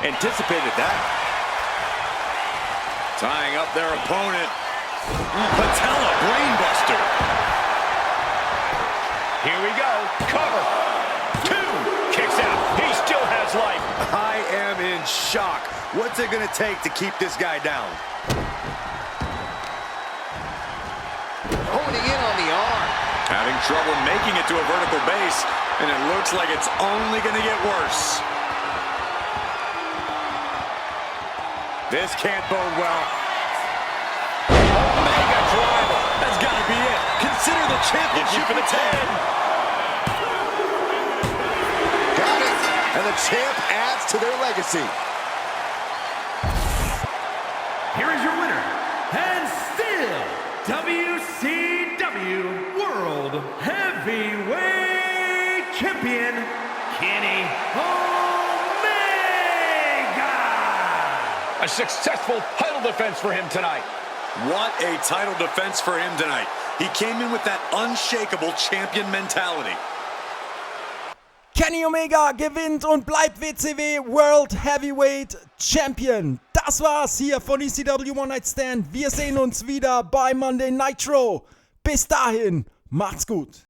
Anticipated that. Tying up their opponent. Patella brainbuster. Here we go. Cover. 2. Kicks out. He still has life. I am in shock. What's it going to take to keep this guy down? Honing in on the arm. Having trouble making it to a vertical base, and it looks like it's only going to get worse. This can't bode well. Mega driver. That's got to be it. Consider the championship for the 10. Got it. And the champ adds to their legacy. Here is your winner, and still WCW World Heavyweight Champion, Kenny Omega. A successful title defense for him tonight. What a title defense for him tonight. He came in with that unshakable champion mentality. Kenny Omega gewinnt und bleibt WCW World Heavyweight Champion. Das war's hier von ECW One Night Stand. Wir sehen uns wieder bei Monday Nitro. Bis dahin, macht's gut.